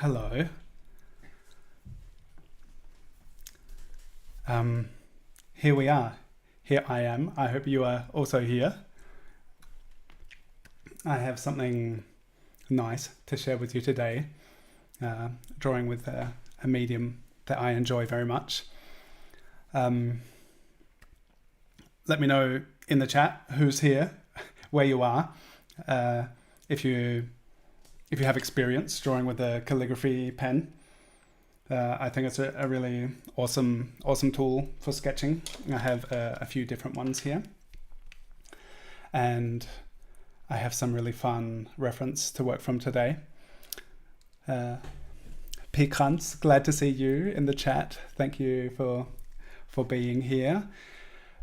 Hello. Here we are. Here I am. I hope you are also here. I have something nice to share with you today. Drawing with a medium that I enjoy very much. Let me know in the chat who's here, where you are, if you have experience drawing with a calligraphy pen. I think it's a really awesome tool for sketching. I have a few different ones here, and I have some really fun reference to work from today. P. Krantz, glad to see you in the chat. Thank you for being here.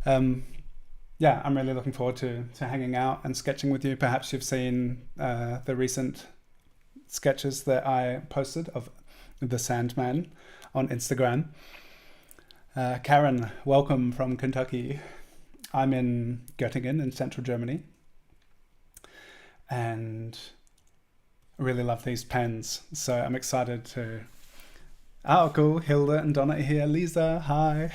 Yeah, I'm really looking forward to hanging out and sketching with you. Perhaps you've seen the recent sketches that I posted of the Sandman on Instagram. Karen, welcome from Kentucky. I'm in Göttingen in central Germany, and I really love these pens, so I'm excited to... Oh, cool. Hilda and Donna are here. Lisa, hi.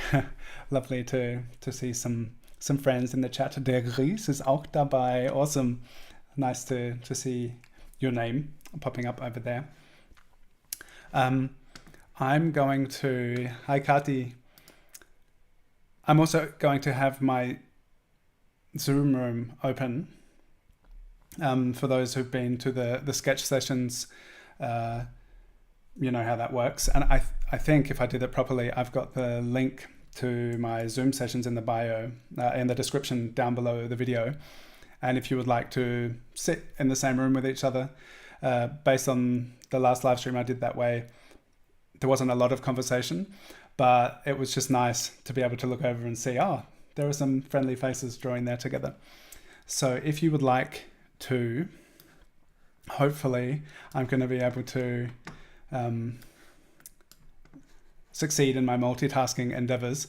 Lovely to see some friends in the chat. Der Gries is auch dabei. Awesome. Nice to see your name popping up over there. I'm going to... Hi, Kati. I'm also going to have my Zoom room open. For those who've been to the sketch sessions, you know how that works. And I think if I did it properly, I've got the link to my Zoom sessions in the bio, in the description down below the video. And if you would like to sit in the same room with each other, based on the last live stream I did that way, there wasn't a lot of conversation, but it was just nice to be able to look over and see, oh, there are some friendly faces drawing there together. So if you would like to, hopefully I'm going to be able to succeed in my multitasking endeavors,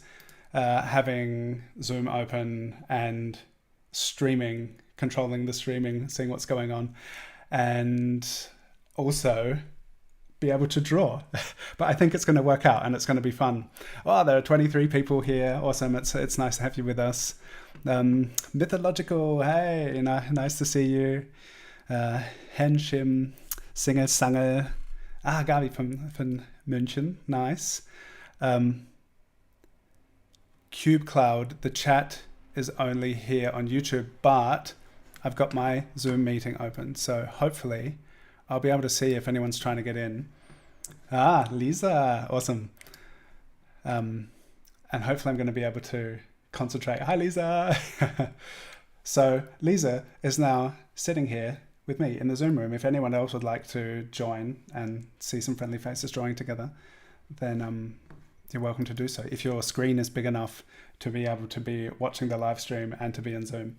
having Zoom open and streaming, controlling the streaming, seeing what's going on, and also be able to draw. But I think it's going to work out and it's going to be fun. Oh, there are 23 people here. Awesome. It's nice to have you with us. Mythological, hey, nice to see you. Henshim, Singel, Sangel. Ah, Gabi from München, nice. Cube Cloud, the chat is only here on YouTube, but I've got my Zoom meeting open, so hopefully I'll be able to see if anyone's trying to get in. Ah, Lisa, awesome. And hopefully I'm going to be able to concentrate. Hi, Lisa. So Lisa is now sitting here with me in the Zoom room. If anyone else would like to join and see some friendly faces drawing together, then you're welcome to do so. If your screen is big enough to be able to be watching the live stream and to be in Zoom.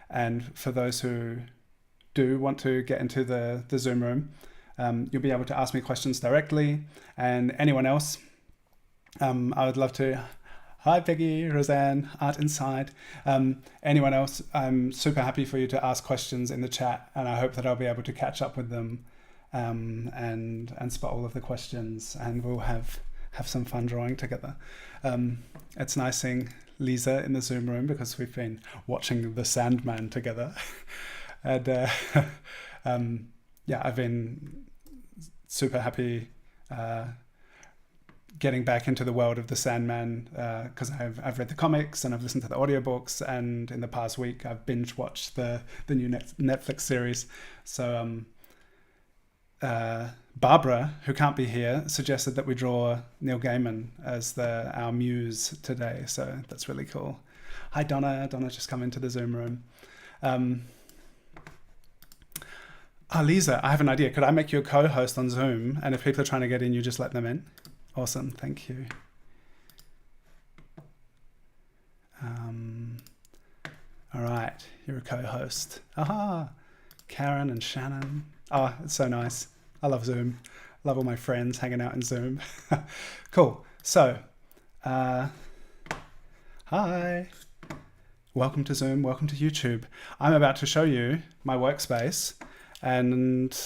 And for those who do want to get into the Zoom room, you'll be able to ask me questions directly, and anyone else, I would love to... Hi, Peggy, Roseanne, Art Inside. Anyone else, I'm super happy for you to ask questions in the chat, and I hope that I'll be able to catch up with them and spot all of the questions, and we'll have some fun drawing together. It's nice seeing Lisa in the Zoom room because we've been watching the Sandman together. And yeah, I've been super happy getting back into the world of the Sandman because I've read the comics and I've listened to the audiobooks, and in the past week I've binge watched the new Netflix series. So Barbara, who can't be here, suggested that we draw Neil Gaiman as our muse today, so that's really cool. Hi, Donna. Donna's just come into the Zoom room. Lisa, I have an idea. Could I make you a co-host on Zoom? And if people are trying to get in, you just let them in. Awesome. Thank you. All right. You're a co-host. Aha. Karen and Shannon. Oh, it's so nice. I love Zoom. Love all my friends hanging out in Zoom. Cool. So, hi. Welcome to Zoom. Welcome to YouTube. I'm about to show you my workspace, and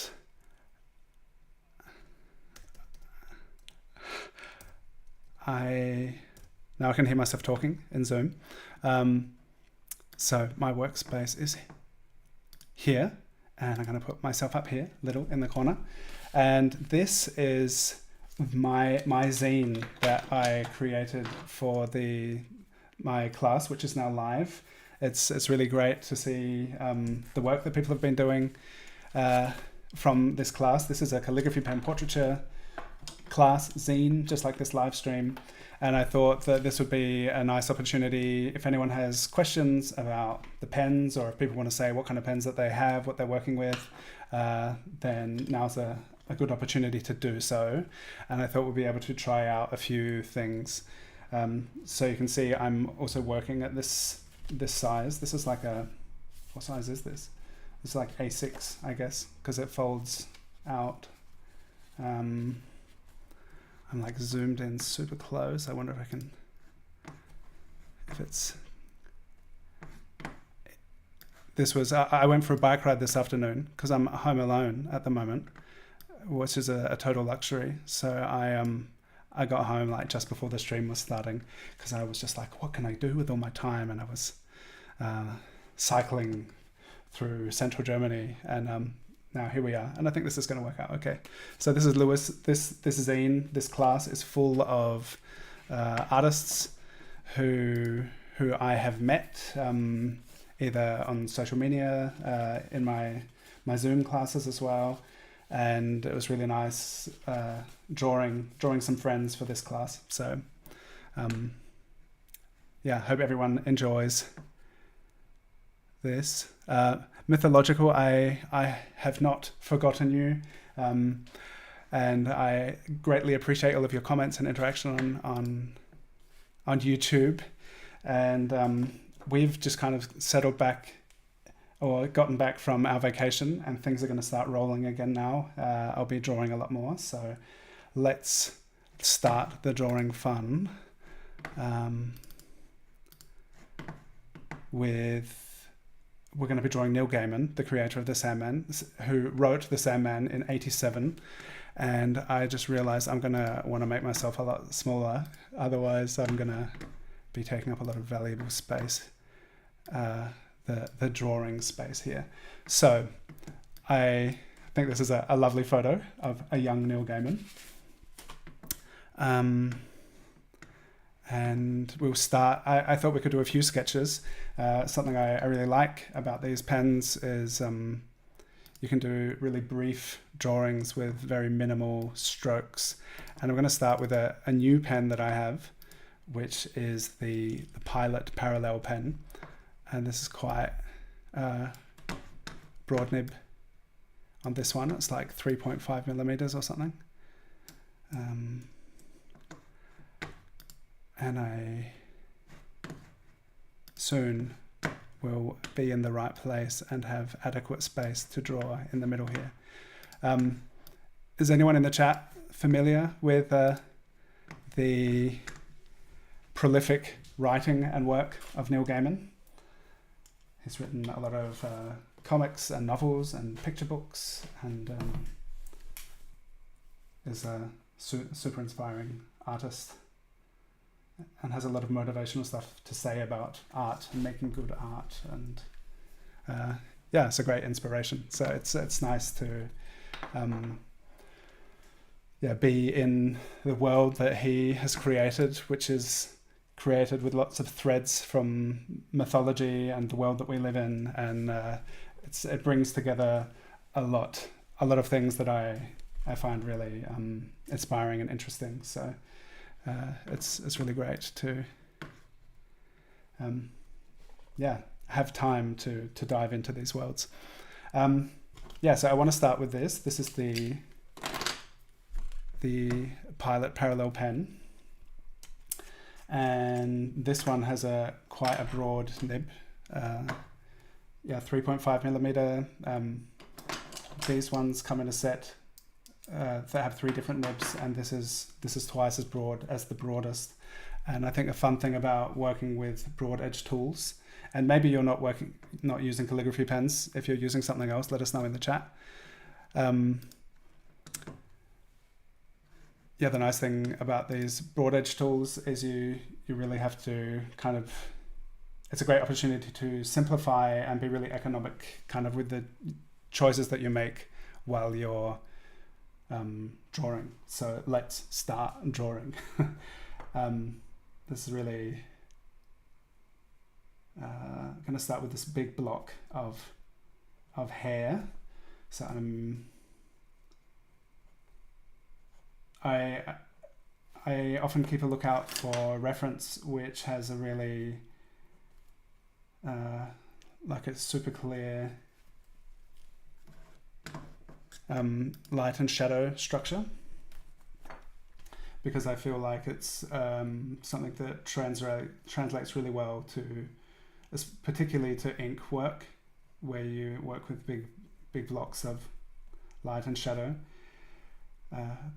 now I can hear myself talking in Zoom. So my workspace is here, and I'm going to put myself up here, little in the corner. And this is my zine that I created for my class, which is now live. It's really great to see the work that people have been doing from this class. This is a Calligraphy Pen Portraiture class zine, just like this live stream. And I thought that this would be a nice opportunity if anyone has questions about the pens, or if people want to say what kind of pens that they have, what they're working with, then now's a good opportunity to do so. And I thought we'll be able to try out a few things. So you can see I'm also working at this size. This is like what size is this? It's like A6, I guess, because it folds out. I'm like zoomed in super close. I wonder if I can, I went for a bike ride this afternoon because I'm home alone at the moment, which is a total luxury. So I got home like just before the stream was starting, because I was just like, what can I do with all my time? And I was cycling through central Germany, and now here we are, and I think this is going to work out okay. So this is Lewis. This zine, this class is full of artists who I have met either on social media, in my Zoom classes as well, and it was really nice drawing some friends for this class. So yeah, hope everyone enjoys this. Mythological, I have not forgotten you, and I greatly appreciate all of your comments and interaction on YouTube, and we've just kind of settled back, or gotten back from our vacation, and things are going to start rolling again now. I'll be drawing a lot more, so let's start the drawing fun we're going to be drawing Neil Gaiman, the creator of The Sandman, who wrote The Sandman in '87. And I just realized I'm going to want to make myself a lot smaller. Otherwise, I'm going to be taking up a lot of valuable space, the drawing space here. So I think this is a lovely photo of a young Neil Gaiman. And we'll start. I thought we could do a few sketches. Something I really like about these pens is you can do really brief drawings with very minimal strokes. And I'm going to start with a new pen that I have, which is the Pilot Parallel pen. And this is quite broad nib on this one. It's like 3.5 millimeters or something. And I soon will be in the right place and have adequate space to draw in the middle here. Is anyone in the chat familiar with the prolific writing and work of Neil Gaiman? He's written a lot of comics and novels and picture books, and is a super inspiring artist, and has a lot of motivational stuff to say about art and making good art, and yeah, it's a great inspiration. So it's nice to be in the world that he has created, which is created with lots of threads from mythology and the world that we live in, and it brings together a lot of things that I find really inspiring and interesting. So it's really great to have time to dive into these worlds. So I want to start with this. This is the Pilot Parallel pen, and this one has quite a broad nib. 3.5 millimeter. These ones come in a set that have 3 different nibs, and this is twice as broad as the broadest. And I think a fun thing about working with broad edge tools, and maybe you're not using calligraphy pens, if you're using something else, let us know in the chat. yeah, the nice thing about these broad edge tools is you really have to kind of, it's a great opportunity to simplify and be really economic kind of with the choices that you make while you're drawing. So let's start drawing. This is really going to start with this big block of hair. So I often keep a lookout for reference which has a really like a super clear light and shadow structure, because I feel like it's something that translates really well to, particularly to ink work, where you work with big blocks of light and shadow,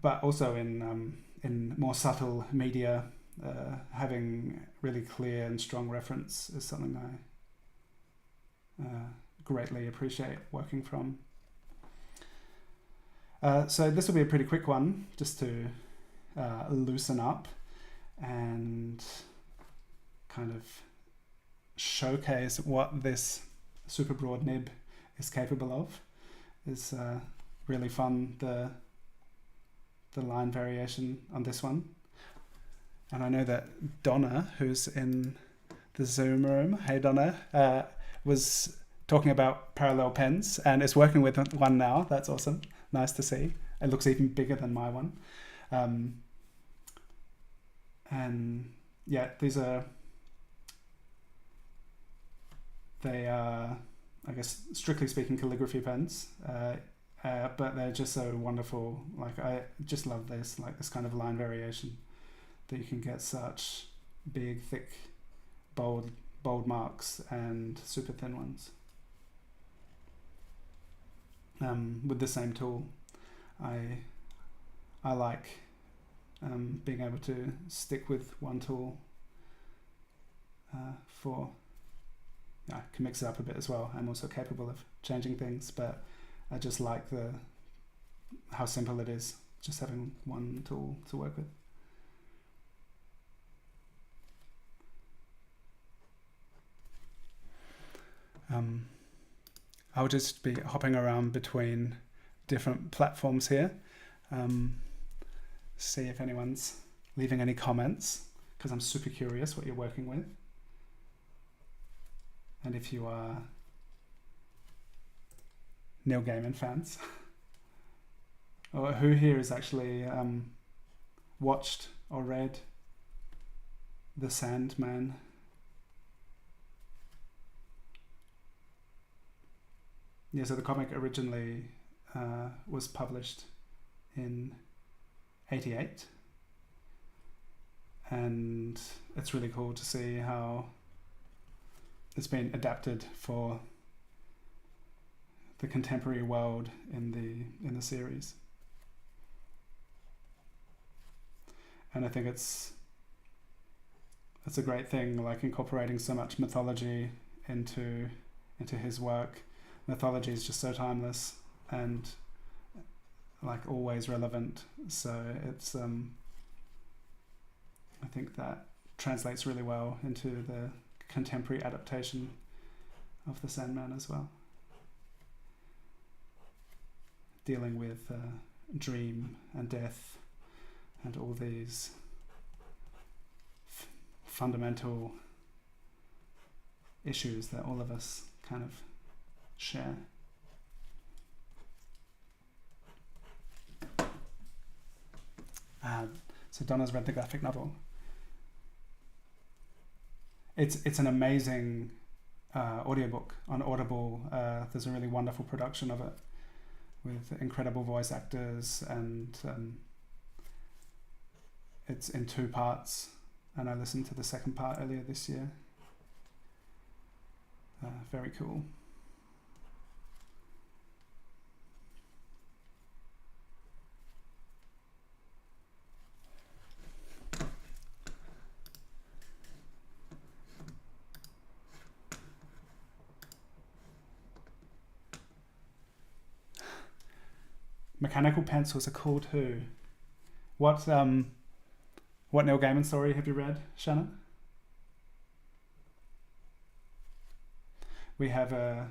but also in more subtle media, having really clear and strong reference is something I greatly appreciate working from. So this will be a pretty quick one, just to loosen up and kind of showcase what this super broad nib is capable of. It's really fun, the line variation on this one. And I know that Donna, who's in the Zoom room, hey Donna, was talking about parallel pens and is working with one now. That's awesome. Nice to see. It looks even bigger than my one. And yeah, they are, I guess, strictly speaking, calligraphy pens, but they're just so wonderful. Like, I just love this, like this kind of line variation, that you can get such big, thick, bold marks and super thin ones. With the same tool, I like being able to stick with one tool I can mix it up a bit as well. I'm also capable of changing things, but I just like how simple it is, just having one tool to work with. I'll just be hopping around between different platforms here. See if anyone's leaving any comments, because I'm super curious what you're working with. And if you are Neil Gaiman fans, or who here has actually watched or read The Sandman? Yeah, so the comic originally was published in '88, and it's really cool to see how it's been adapted for the contemporary world in the series. And I think it's a great thing, like incorporating so much mythology into his work. Mythology is just so timeless and like always relevant. So it's I think that translates really well into the contemporary adaptation of The Sandman as well. Dealing with dream and death and all these fundamental issues that all of us kind of share. So Donna's read the graphic novel. It's an amazing audiobook on Audible. There's a really wonderful production of it with incredible voice actors, and it's in 2 parts, and I listened to the second part earlier this year. Very cool. Mechanical pencils are cool too. What Neil Gaiman story have you read, Shannon? We have there's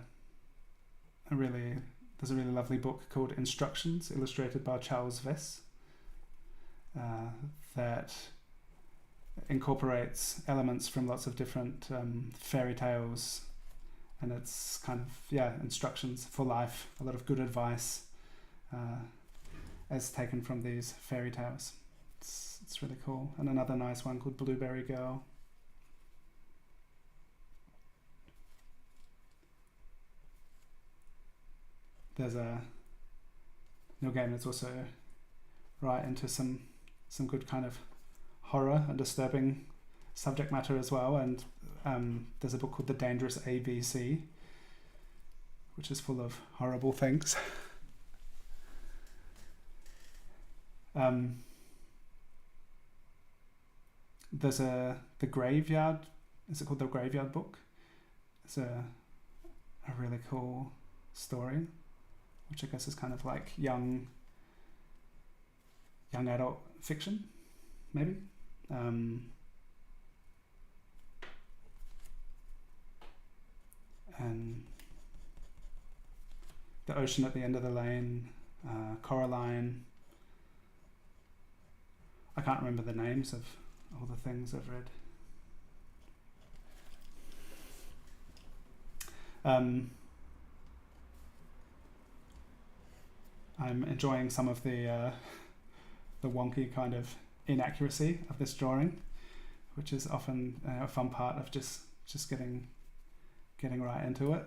a really lovely book called Instructions, illustrated by Charles Vess, that incorporates elements from lots of different fairy tales, and it's kind of instructions for life, a lot of good advice as taken from these fairy tales. It's really cool. And another nice one called Blueberry Girl. There's Neil Gaiman's also right into some good kind of horror and disturbing subject matter as well, and there's a book called The Dangerous ABC, which is full of horrible things. There's the Graveyard, is it called The Graveyard Book? It's a really cool story, which I guess is kind of like young adult fiction, maybe. And The Ocean at the End of the Lane, Coraline. I can't remember the names of all the things I've read. I'm enjoying some of the wonky kind of inaccuracy of this drawing, which is often a fun part of just getting right into it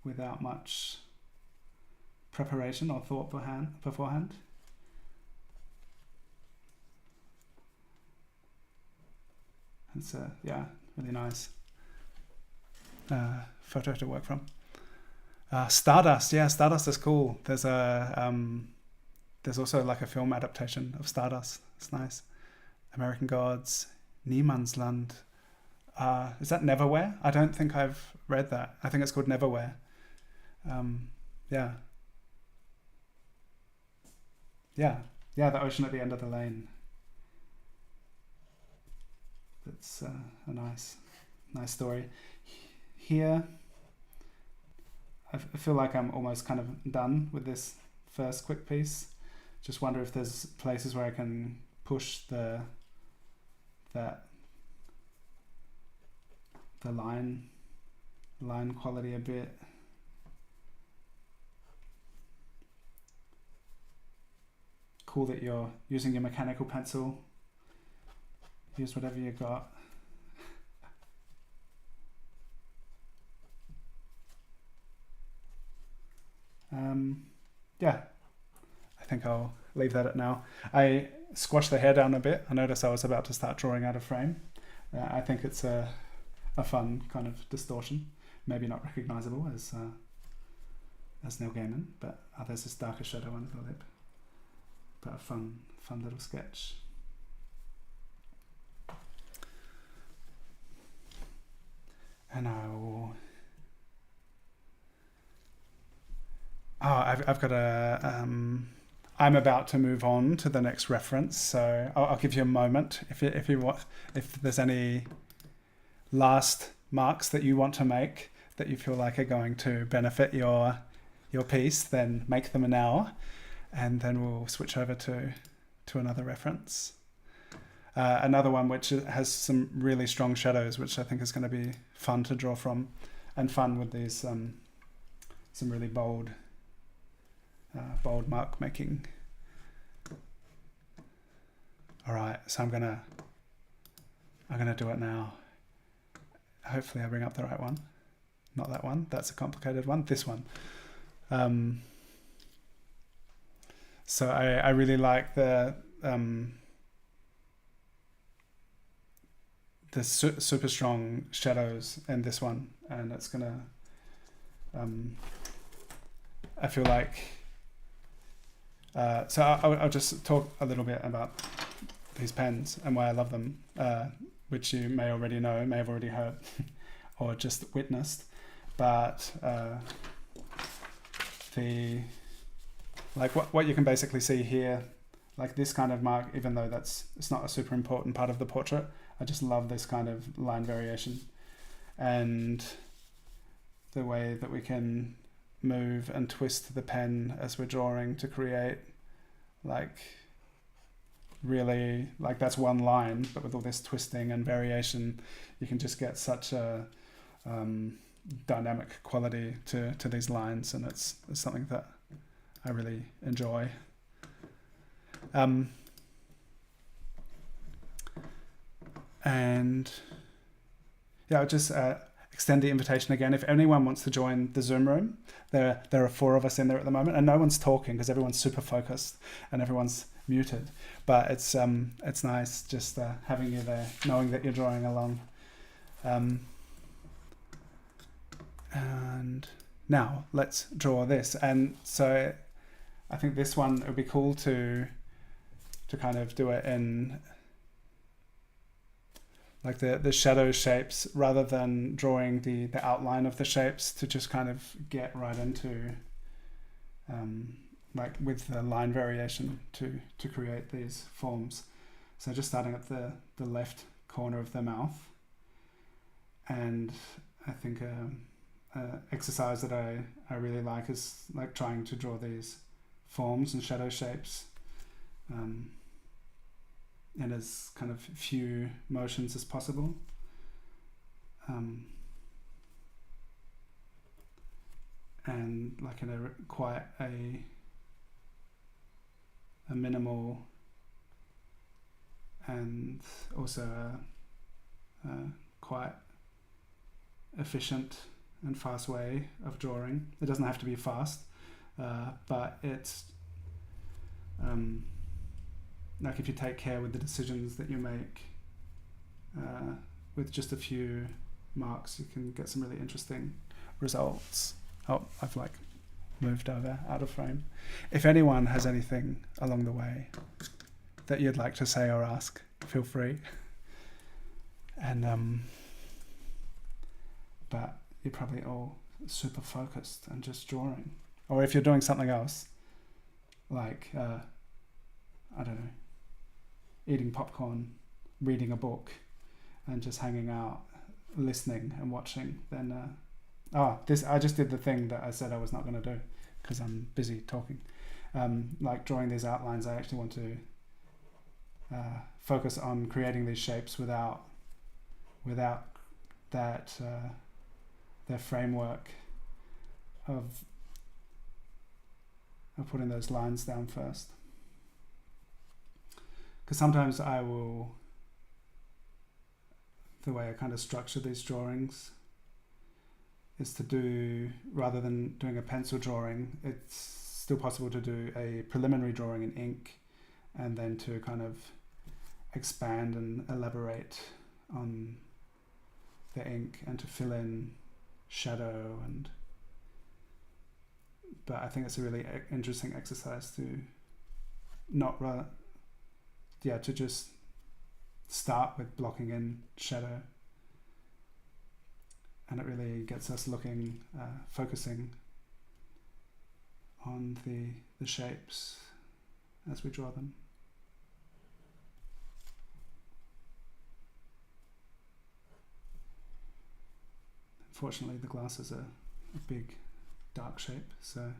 without much preparation or thought beforehand. It's a really nice photo to work from. Stardust, Stardust is cool. There's also like a film adaptation of Stardust. It's nice. American Gods, Niemandsland. Is that Neverwhere? I don't think I've read that. I think it's called Neverwhere. The Ocean at the End of the Lane. It's a nice story. Here, I feel like I'm almost kind of done with this first quick piece. Just wonder if there's places where I can push the line quality a bit. Cool that you're using your mechanical pencil. Use whatever you got. I think I'll leave that at now. I squashed the hair down a bit. I noticed I was about to start drawing out of frame. I think it's a fun kind of distortion, maybe not recognizable as Neil Gaiman, but there's this darker shadow under the lip. But a fun little sketch. And I've got I'm about to move on to the next reference, so I'll give you a moment if you want, if there's any last marks that you want to make that you feel like are going to benefit your piece, then make them now, and then we'll switch over to another reference. Another one which has some really strong shadows, which I think is going to be fun to draw from, and fun with these some really bold mark making. All right, so I'm gonna do it now. Hopefully I bring up the right one. Not that one. That's a complicated one. This one. So I really like the super strong shadows in this one, and it's gonna I feel like so I'll just talk a little bit about these pens and why I love them, which you may already know, may have already heard or just witnessed, but what you can basically see here like this kind of mark, even though it's not a super important part of the portrait, I just love this kind of line variation and the way that we can move and twist the pen as we're drawing to create like really, like that's one line, but with all this twisting and variation, you can just get such a dynamic quality to these lines, and it's something that I really enjoy. And yeah, I'll just extend the invitation again. If anyone wants to join the Zoom room, there are 4 of us in there at the moment, and no one's talking because everyone's super focused and everyone's muted. But it's nice just having you there, knowing that you're drawing along. And now let's draw this. And so I think this one, it would be cool to kind of do it in like the shadow shapes rather than drawing the outline of the shapes, to just kind of get right into like with the line variation to create these forms. So just starting at the left corner of the mouth, and I think exercise that I really like is like trying to draw these forms and shadow shapes in as kind of few motions as possible. And like in a quite a minimal and also a quite efficient and fast way of drawing. It doesn't have to be fast, but it's like if you take care with the decisions that you make with just a few marks, you can get some really interesting results. Oh, I've like moved over out of frame. If anyone has anything along the way that you'd like to say or ask, feel free. And but you're probably all super focused and just drawing. Or if you're doing something else, like I don't know, eating popcorn, reading a book, and just hanging out, listening and watching, then I just did the thing that I said I was not going to do because I'm busy talking. Like drawing these outlines, I actually want to focus on creating these shapes without that their framework of putting those lines down first. Because sometimes the way I kind of structure these drawings is to do, rather than doing a pencil drawing, it's still possible to do a preliminary drawing in ink and then to kind of expand and elaborate on the ink and to fill in shadow. But I think it's a really interesting exercise to to just start with blocking in shadow, and it really gets us looking, focusing on the shapes as we draw them. Fortunately, the glasses are a big dark shape, so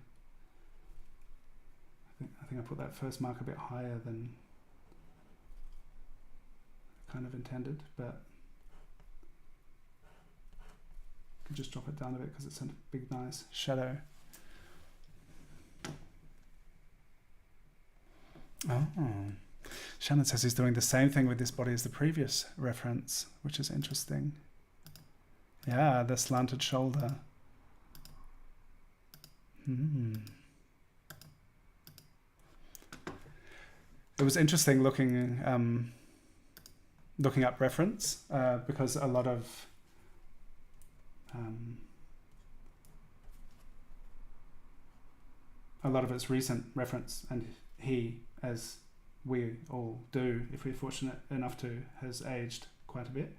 I think I put that first mark a bit higher than I kind of intended, but I could just drop it down a bit because it's a big nice shadow. Oh, Shannon says he's doing the same thing with this body as the previous reference, which is interesting. Yeah, the slanted shoulder. It was interesting looking up reference because a lot of it's recent reference, and he, as we all do if we're fortunate enough to, has aged quite a bit.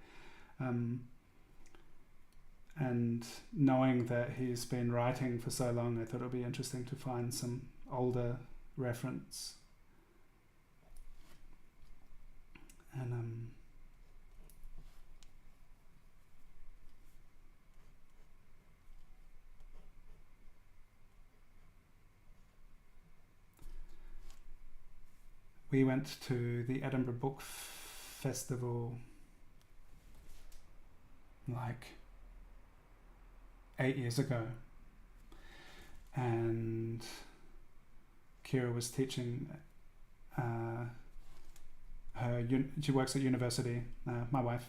And knowing that he's been writing for so long, I thought it would be interesting to find some older reference we went to the Edinburgh Book Festival like 8 years ago, and Kira was teaching she works at university, my wife,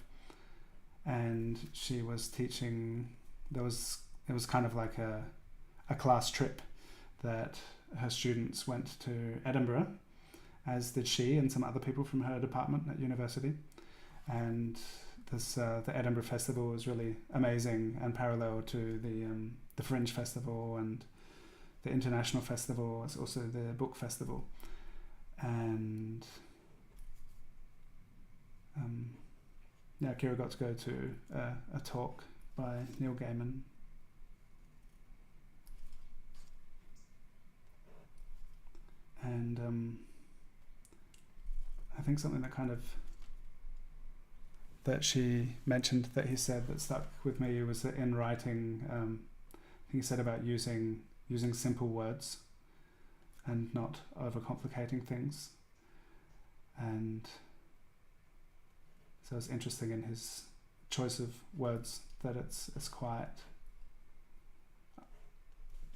and she was teaching. It was kind of like a class trip that her students went to Edinburgh, as did she and some other people from her department at university. And this the Edinburgh Festival was really amazing and parallel to the Fringe Festival and the International Festival. It's also the Book Festival. And Kira got to go to a talk by Neil Gaiman. And I think something that she mentioned that he said that stuck with me was that in writing, he said about using simple words and not overcomplicating things. And so it's interesting in his choice of words that it's quite,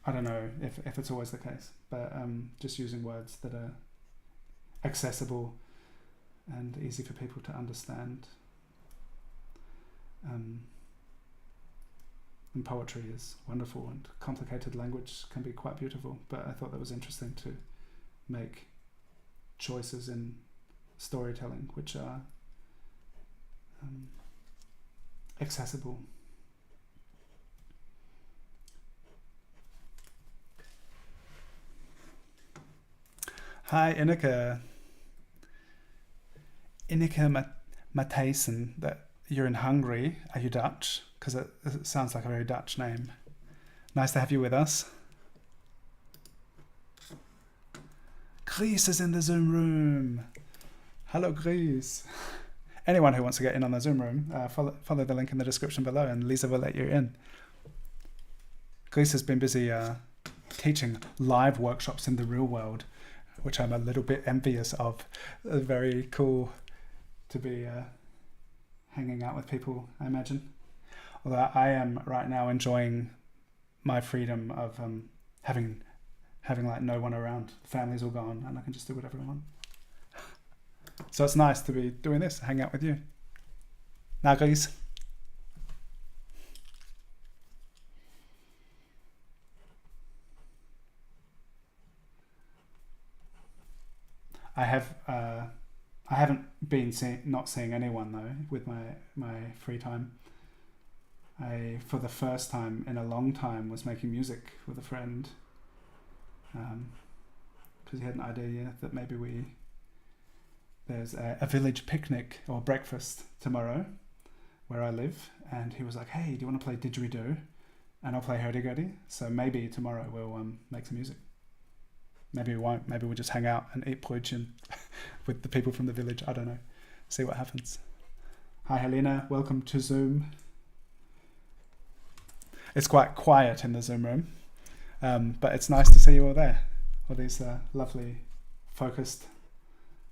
I don't know if it's always the case, but just using words that are accessible and easy for people to understand. And poetry is wonderful, and complicated language can be quite beautiful, but I thought that was interesting to make choices in storytelling which are accessible. Hi, Ineke Matthijssen, that you're in Hungary. Are you Dutch? Because it sounds like a very Dutch name. Nice to have you with us. Greece is in the Zoom room. Hello, Greece. Anyone who wants to get in on the Zoom room, follow the link in the description below and Lisa will let you in. Greece has been busy teaching live workshops in the real world, which I'm a little bit envious of. Very cool to be hanging out with people, I imagine. Although I am right now enjoying my freedom of having like no one around. The family's all gone and I can just do whatever I want. So it's nice to be doing this, hang out with you. Now, guys. I haven't been not seeing anyone though with my free time. I, for the first time in a long time, was making music with a friend because he had an idea that maybe there's a village picnic or breakfast tomorrow where I live, and he was like, hey, do you want to play didgeridoo? And I'll play hurdy-gurdy. So maybe tomorrow we'll make some music. Maybe we won't. Maybe we'll just hang out and eat brötchen with the people from the village. I don't know. See what happens. Hi, Helena. Welcome to Zoom. It's quite quiet in the Zoom room, but it's nice to see you all there. All these lovely, focused,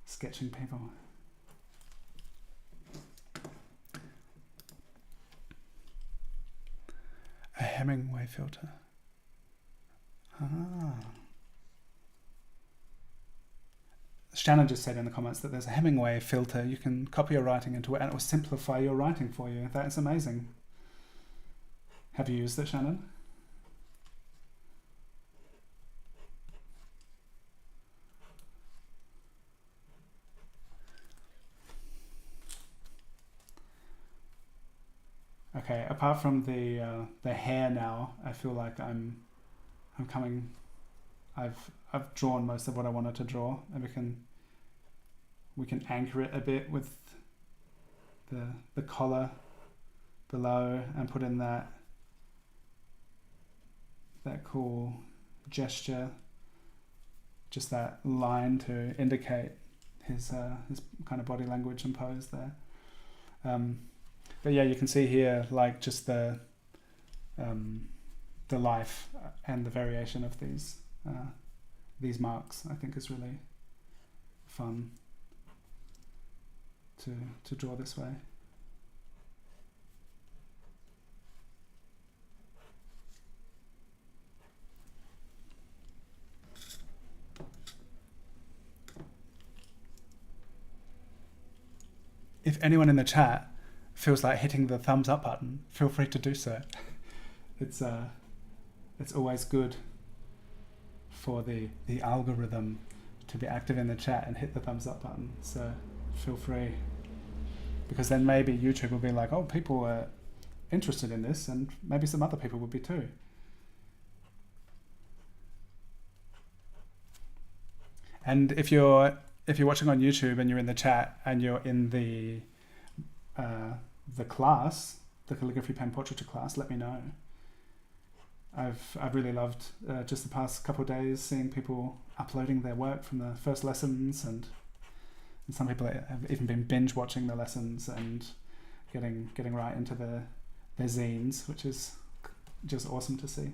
sketching people. A Hemingway filter. Shannon just said in the comments that there's a Hemingway filter. You can copy your writing into it and it will simplify your writing for you. That's amazing. Have you used it, Shannon? Okay, apart from the hair now, I feel like I'm coming. I've drawn most of what I wanted to draw, and we can anchor it a bit with the collar below and put in that cool gesture, just that line to indicate his kind of body language and pose there. But yeah, you can see here like just the life and the variation of these marks. I think is really fun to draw this way. If anyone in the chat feels like hitting the thumbs up button, feel free to do so. It's always good for the algorithm to be active in the chat and hit the thumbs up button. So feel free, because then maybe YouTube will be like, oh, people are interested in this, and maybe some other people will be too. And if you're watching on YouTube and you're in the chat and you're in the class, the Calligraphy Pen Portraiture class, let me know. I've really loved just the past couple of days seeing people uploading their work from the first lessons, and some people have even been binge watching the lessons and getting right into their zines, which is just awesome to see.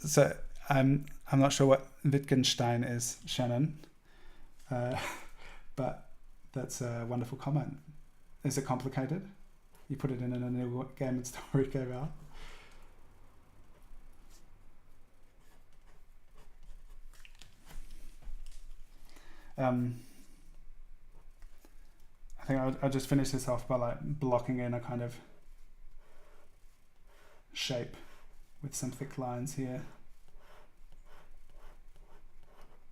So I'm not sure what Wittgenstein is, Shannon, but that's a wonderful comment. Is it complicated? You put it in a new game and story came out. I think I'll just finish this off by like blocking in a kind of shape with some thick lines here,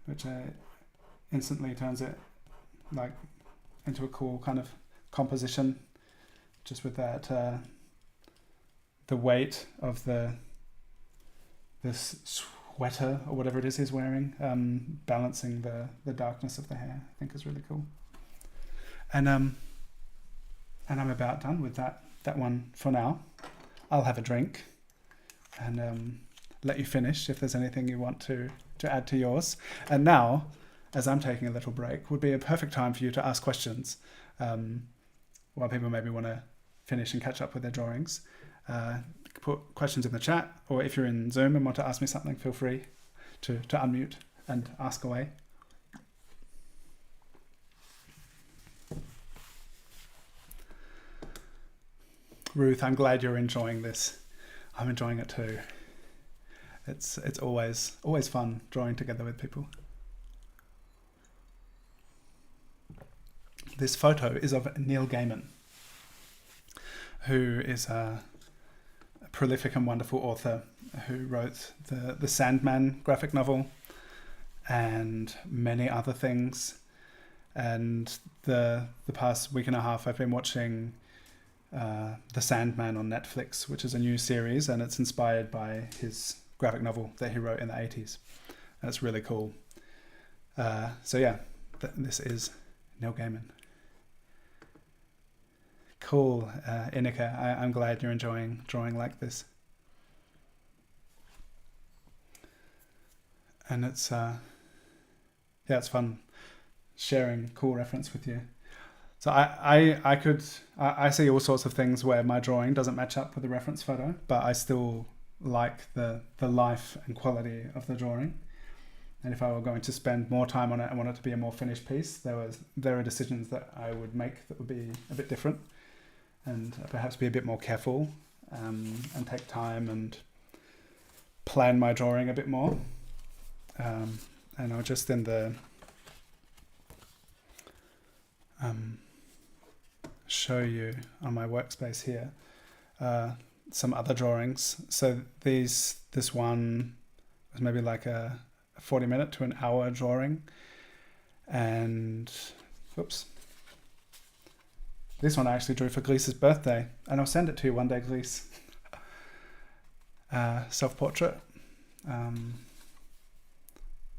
which instantly turns it like into a cool kind of composition, just with that the weight of this sweater or whatever it is he's wearing, balancing the darkness of the hair. I think is really cool. And I'm about done with that one for now. I'll have a drink and let you finish if there's anything you want to add to yours. And now, as I'm taking a little break, would be a perfect time for you to ask questions while people maybe want to finish and catch up with their drawings. Put questions in the chat, or if you're in Zoom and want to ask me something, feel free to unmute and ask away. Ruth, I'm glad you're enjoying this. I'm enjoying it too. It's always fun drawing together with people. This photo is of Neil Gaiman, who is a prolific and wonderful author who wrote the Sandman graphic novel and many other things. And the past week and a half I've been watching The Sandman on Netflix, which is a new series, and it's inspired by his graphic novel that he wrote in the 80s. And it's really cool. So yeah, this is Neil Gaiman. Cool, Inika. I'm glad you're enjoying drawing like this. And it's it's fun sharing cool reference with you. So I see all sorts of things where my drawing doesn't match up with the reference photo, but I still like the life and quality of the drawing. And if I were going to spend more time on it, I want it to be a more finished piece. There are decisions that I would make that would be a bit different, and perhaps be a bit more careful, and take time and plan my drawing a bit more. And I'll just in the show you on my workspace here some other drawings. So this one was maybe like a 40-minute to an hour drawing, and oops, this one I actually drew for Gleese's birthday, and I'll send it to you one day, Gleese. Self-portrait.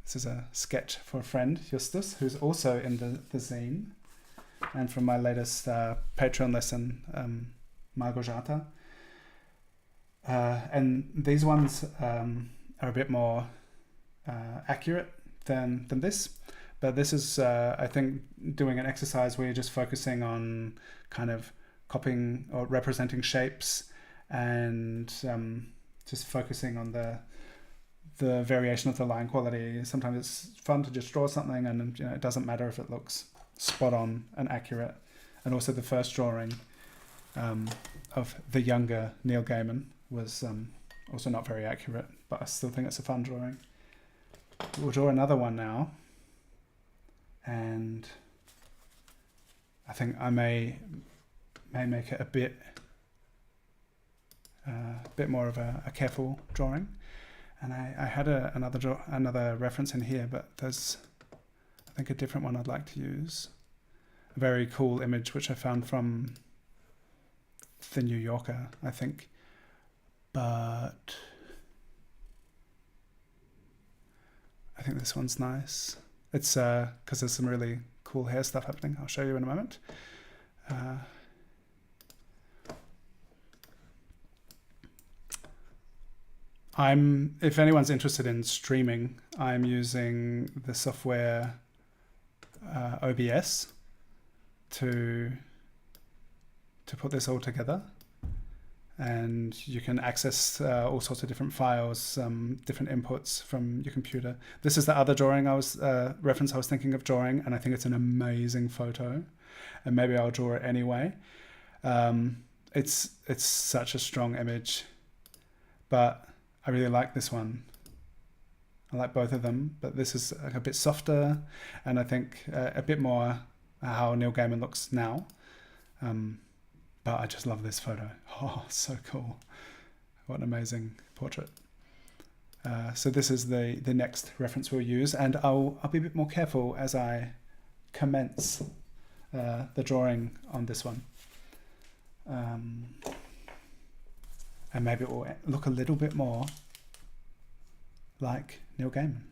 This is a sketch for a friend, Justus, who's also in the zine, and from my latest Patreon lesson, Margojata. And these ones are a bit more accurate than this, But this is, I think, doing an exercise where you're just focusing on kind of copying or representing shapes and just focusing on the variation of the line quality. Sometimes it's fun to just draw something and it doesn't matter if it looks spot on and accurate. And also the first drawing of the younger Neil Gaiman was also not very accurate, but I still think it's a fun drawing. We'll draw another one now, and I think I may make it a bit more of a careful drawing. And I had another reference in here, but there's, I think, a different one I'd like to use. A very cool image which I found from the New Yorker, I think. But I think this one's nice. It's because there's some really cool hair stuff happening. I'll show you in a moment. If anyone's interested in streaming, I'm using the software OBS to put this all together. And you can access all sorts of different files, different inputs from your computer. This is the other drawing reference I was thinking of drawing, and I think it's an amazing photo. And maybe I'll draw it anyway. It's such a strong image, but I really like this one. I like both of them, but this is a bit softer, and I think a bit more how Neil Gaiman looks now. But I just love this photo. Oh, so cool. What an amazing portrait. So this is the next reference we'll use, and I'll be a bit more careful as I commence the drawing on this one. And maybe it will look a little bit more like Neil Gaiman.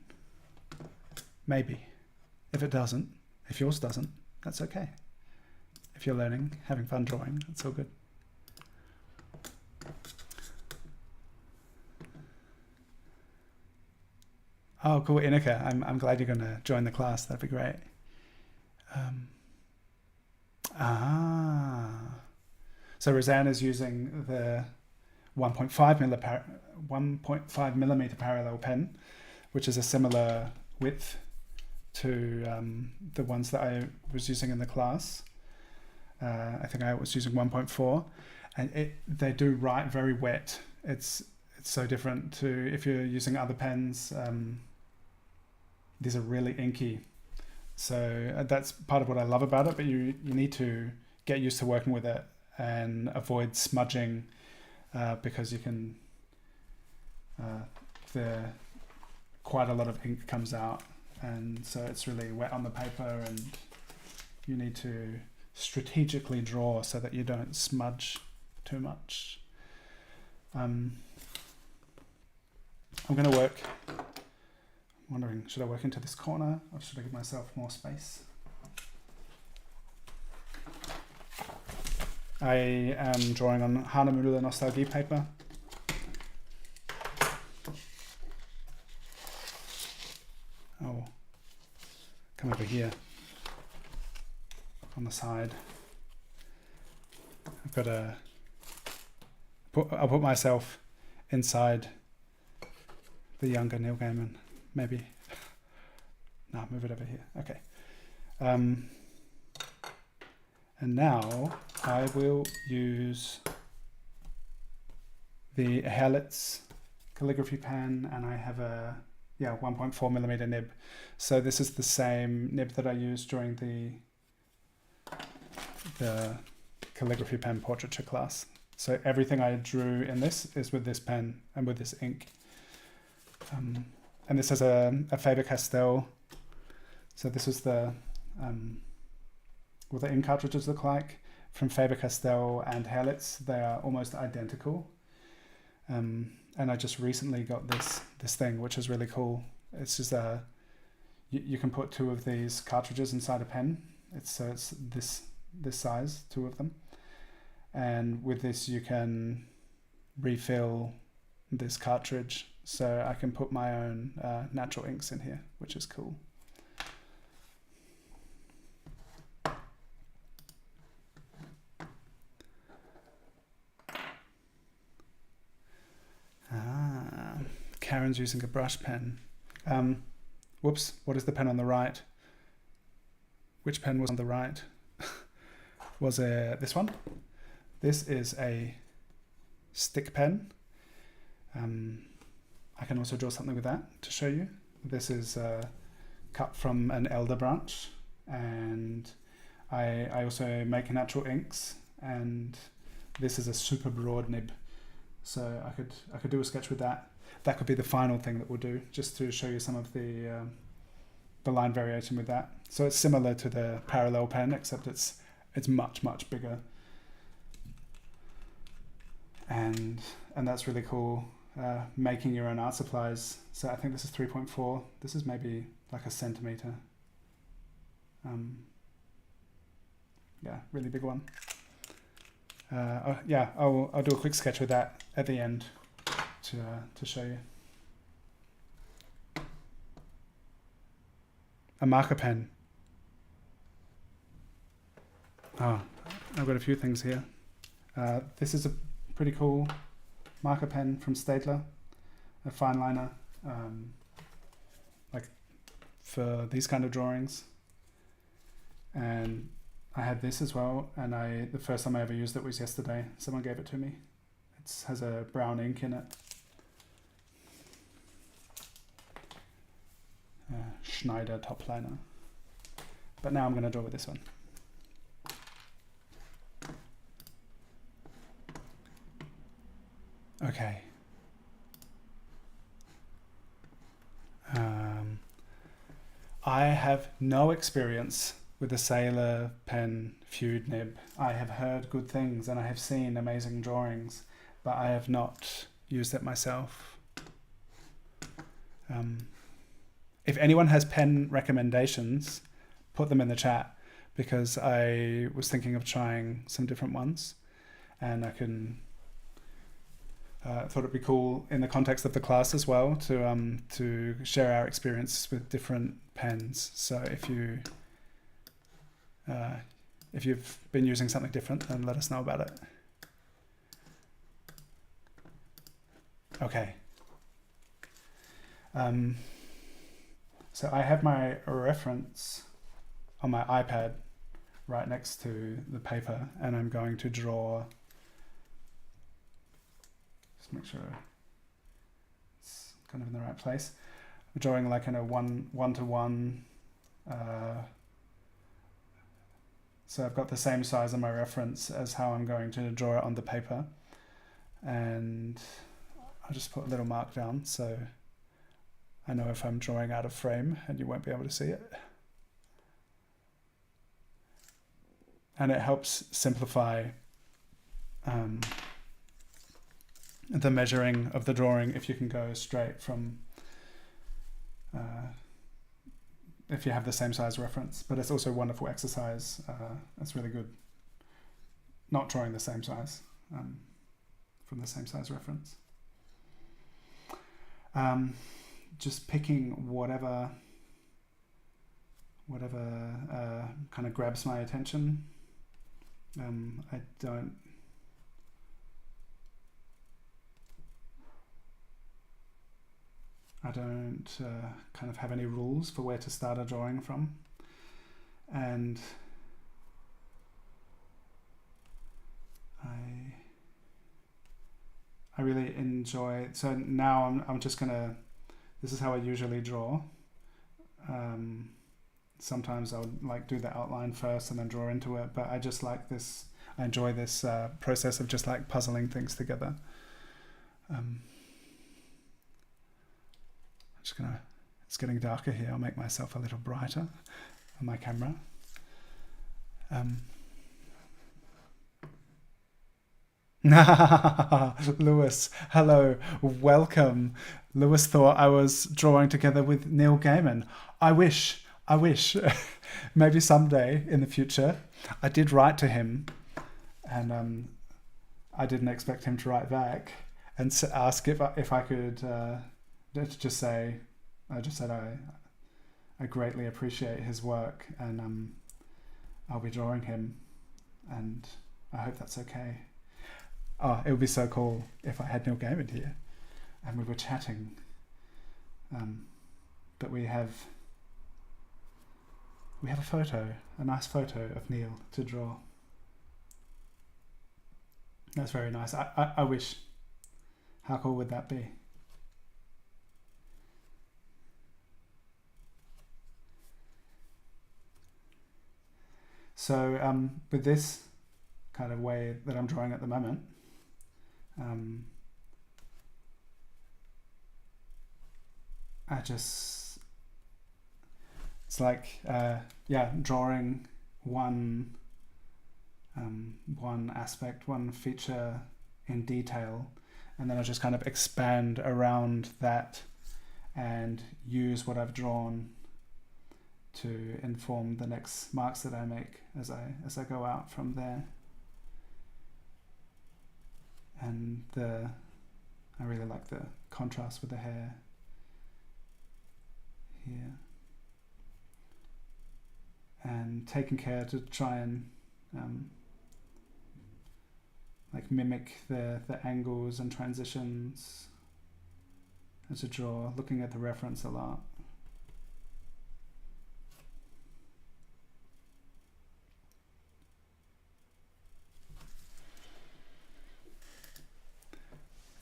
Maybe. If it doesn't, if yours doesn't, that's okay. If you're learning, having fun drawing, it's all good. Oh, cool, Inika. I'm glad you're going to join the class. That'd be great. So Roseanne is using the 1.5 millimeter parallel pen, which is a similar width to the ones that I was using in the class. I think I was using 1.4, and they do write very wet. It's so different to if you're using other pens. These are really inky, so that's part of what I love about it. But you need to get used to working with it and avoid smudging, because you can quite a lot of ink comes out, and so it's really wet on the paper, and you need to strategically draw so that you don't smudge too much. I'm going to work, I'm wondering, should I work into this corner or should I give myself more space? I am drawing on Hahnemühle Nostalgie paper. Oh, come over here. On the side, I'll put myself inside the younger Neil Gaiman, maybe. No, move it over here. Okay. And now I will use the Herlitz calligraphy pen, and I have a 1.4 millimeter nib. So this is the same nib that I used during the Calligraphy Pen Portraiture class. So everything I drew in this is with this pen and with this ink. And this is a Faber-Castell. So this is what the ink cartridges look like from Faber-Castell and Herlitz. They are almost identical. And I just recently got this thing, which is really cool. It's just you can put 2 of these cartridges inside a pen. It's this size, 2 of them, and with this you can refill this cartridge, so I can put my own natural inks in here, which is cool. Karen's using a brush pen. Whoops, what is the pen on the right? Which pen was on the right? Was this one? This is a stick pen. I can also draw something with that to show you. This is cut from an elder branch, and I also make natural inks, and this is a super broad nib, so I could do a sketch with that. That could be the final thing that we'll do, just to show you some of the line variation with that. So it's similar to the parallel pen, except it's much bigger, and that's really cool. Making your own art supplies. So I think this is 3.4. This is maybe like a centimeter. Yeah, really big one. Yeah, I'll do a quick sketch with that at the end to show you. A marker pen. Oh, I've got a few things here. This is a pretty cool marker pen from Staedtler, a fine liner, like for these kind of drawings. And I had this as well, and the first time I ever used it was yesterday. Someone gave it to me. It has a brown ink in it. Schneider top liner. But now I'm going to draw with this one. Okay. I have no experience with the Sailor pen feud nib. I have heard good things and I have seen amazing drawings, but I have not used it myself. If anyone has pen recommendations, put them in the chat, because I was thinking of trying some different ones, and I can thought it'd be cool in the context of the class as well to share our experience with different pens. So if you've been using something different, then let us know about it. Okay. So I have my reference on my iPad right next to the paper, and I'm going to draw. Just make sure it's kind of in the right place. I'm drawing like in a one-to-one. So I've got the same size on my reference as how I'm going to draw it on the paper, and I'll just put a little mark down so I know if I'm drawing out of frame and you won't be able to see it. And it helps simplify the measuring of the drawing if you can go straight from, if you have the same size reference. But it's also a wonderful exercise. It's really good not drawing the same size from the same size reference. Just picking whatever kind of grabs my attention. I don't kind of have any rules for where to start a drawing from, and I really enjoy. So now I'm just gonna. This is how I usually draw. Sometimes I'll like do the outline first and then draw into it, but I just like this. I enjoy this process of just like puzzling things together. It's getting darker here. I'll make myself a little brighter on my camera. Lewis, hello, welcome. Lewis thought I was drawing together with Neil Gaiman. I wish. Maybe someday in the future. I did write to him, and I didn't expect him to write back and ask if I could just say, I just said I greatly appreciate his work, and I'll be drawing him, and I hope that's okay. Oh, it would be so cool if I had Neil Gaiman here and we were chatting But we have a photo, a nice photo of Neil to draw. That's very nice. I wish. How cool would that be? So with this kind of way that I'm drawing at the moment, it's like, drawing one aspect, one feature in detail, and then I just kind of expand around that and use what I've drawn to inform the next marks that I make as I go out from there. And I really like the contrast with the hair here, and taking care to try and like mimic the angles and transitions as I draw, looking at the reference a lot.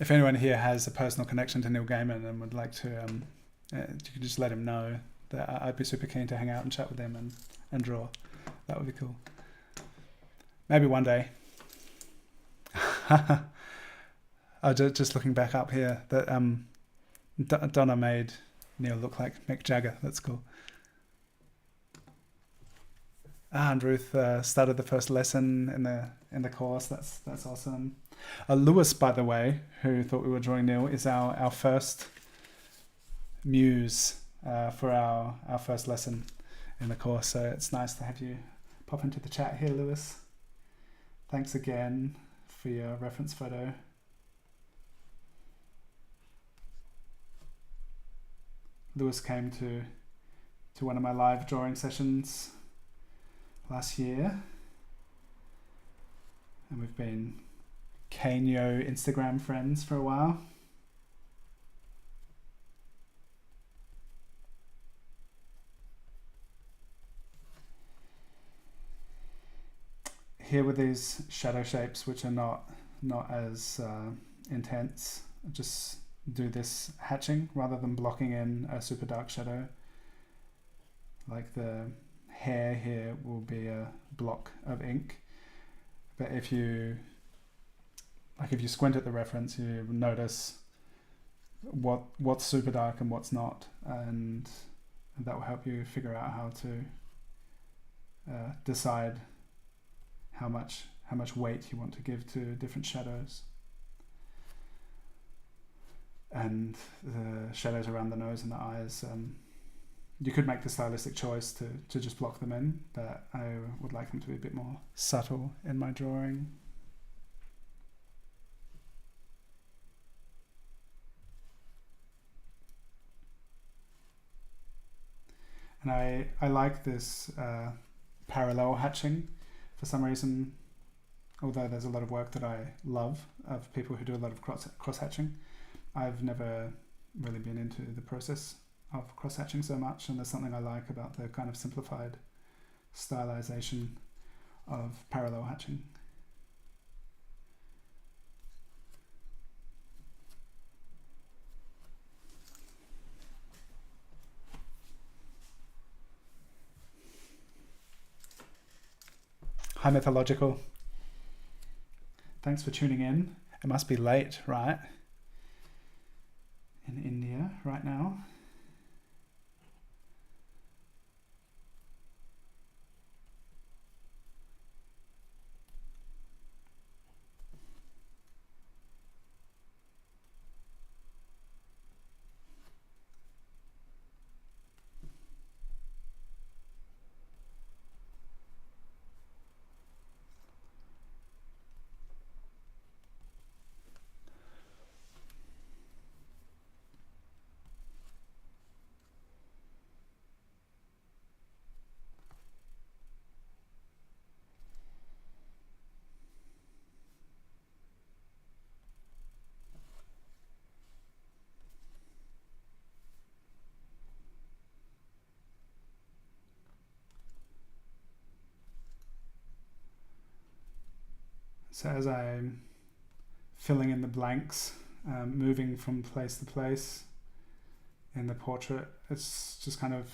If anyone here has a personal connection to Neil Gaiman and would like to, you could just let him know that I'd be super keen to hang out and chat with him and draw. That would be cool. Maybe one day. Just looking back up here, that Donna made Neil look like Mick Jagger. That's cool. And Ruth started the first lesson in the course. That's awesome. Lewis, by the way, who thought we were drawing Neil, is our first muse for our first lesson in the course. So it's nice to have you pop into the chat here, Lewis. Thanks again for your reference photo. Lewis came to one of my live drawing sessions last year, and we've been Canyo Instagram friends for a while. Here with these shadow shapes, which are not as intense, just do this hatching rather than blocking in a super dark shadow. Like the hair here will be a block of ink, but if you squint at the reference, you notice what's super dark and what's not, and that will help you figure out how to decide how much weight you want to give to different shadows. And the shadows around the nose and the eyes, you could make the stylistic choice to just block them in, but I would like them to be a bit more subtle in my drawing. And I like this parallel hatching for some reason, although there's a lot of work that I love of people who do a lot of cross hatching. I've never really been into the process of cross hatching so much, and there's something I like about the kind of simplified stylization of parallel hatching. Hi Mythological. Thanks for tuning in. It must be late, right? In India right now. So as I'm filling in the blanks, moving from place to place in the portrait, it's just kind of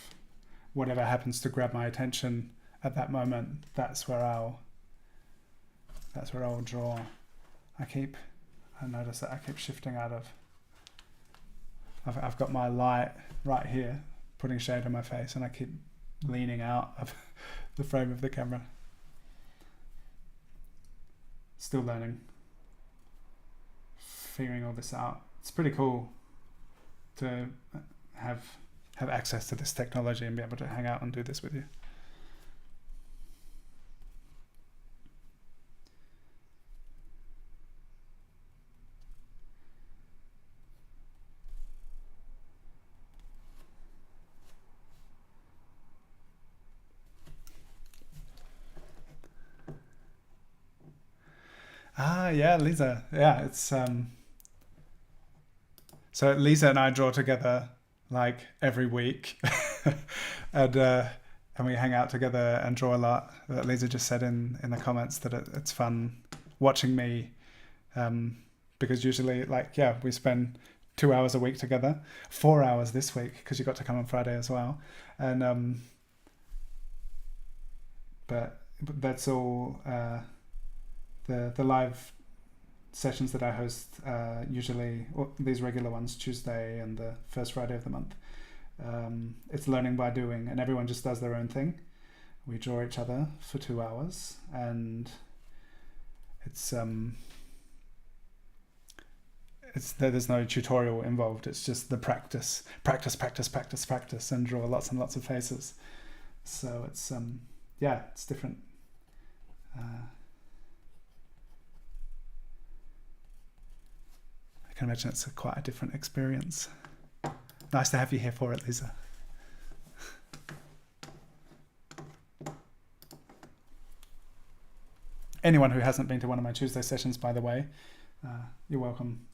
whatever happens to grab my attention at that moment, that's where I'll draw. I notice that I keep shifting out of, I've got my light right here, putting shade on my face, and I keep leaning out of the frame of the camera. Still learning, figuring all this out. It's pretty cool to have access to this technology and be able to hang out and do this with you. Yeah, Lisa. Yeah, it's so Lisa and I draw together like every week, and we hang out together and draw a lot. Lisa just said in the comments that it's fun watching me, because usually we spend 2 hours a week together, 4 hours this week because you got to come on Friday as well, and but that's all. The live sessions that I host, usually these regular ones, Tuesday and the first Friday of the month, it's learning by doing, and everyone just does their own thing. We draw each other for 2 hours, and there's no tutorial involved. It's just the practice, and draw lots and lots of faces. So it's it's different. I can imagine it's quite a different experience. Nice to have you here for it, Lisa. Anyone who hasn't been to one of my Tuesday sessions, by the way, you're welcome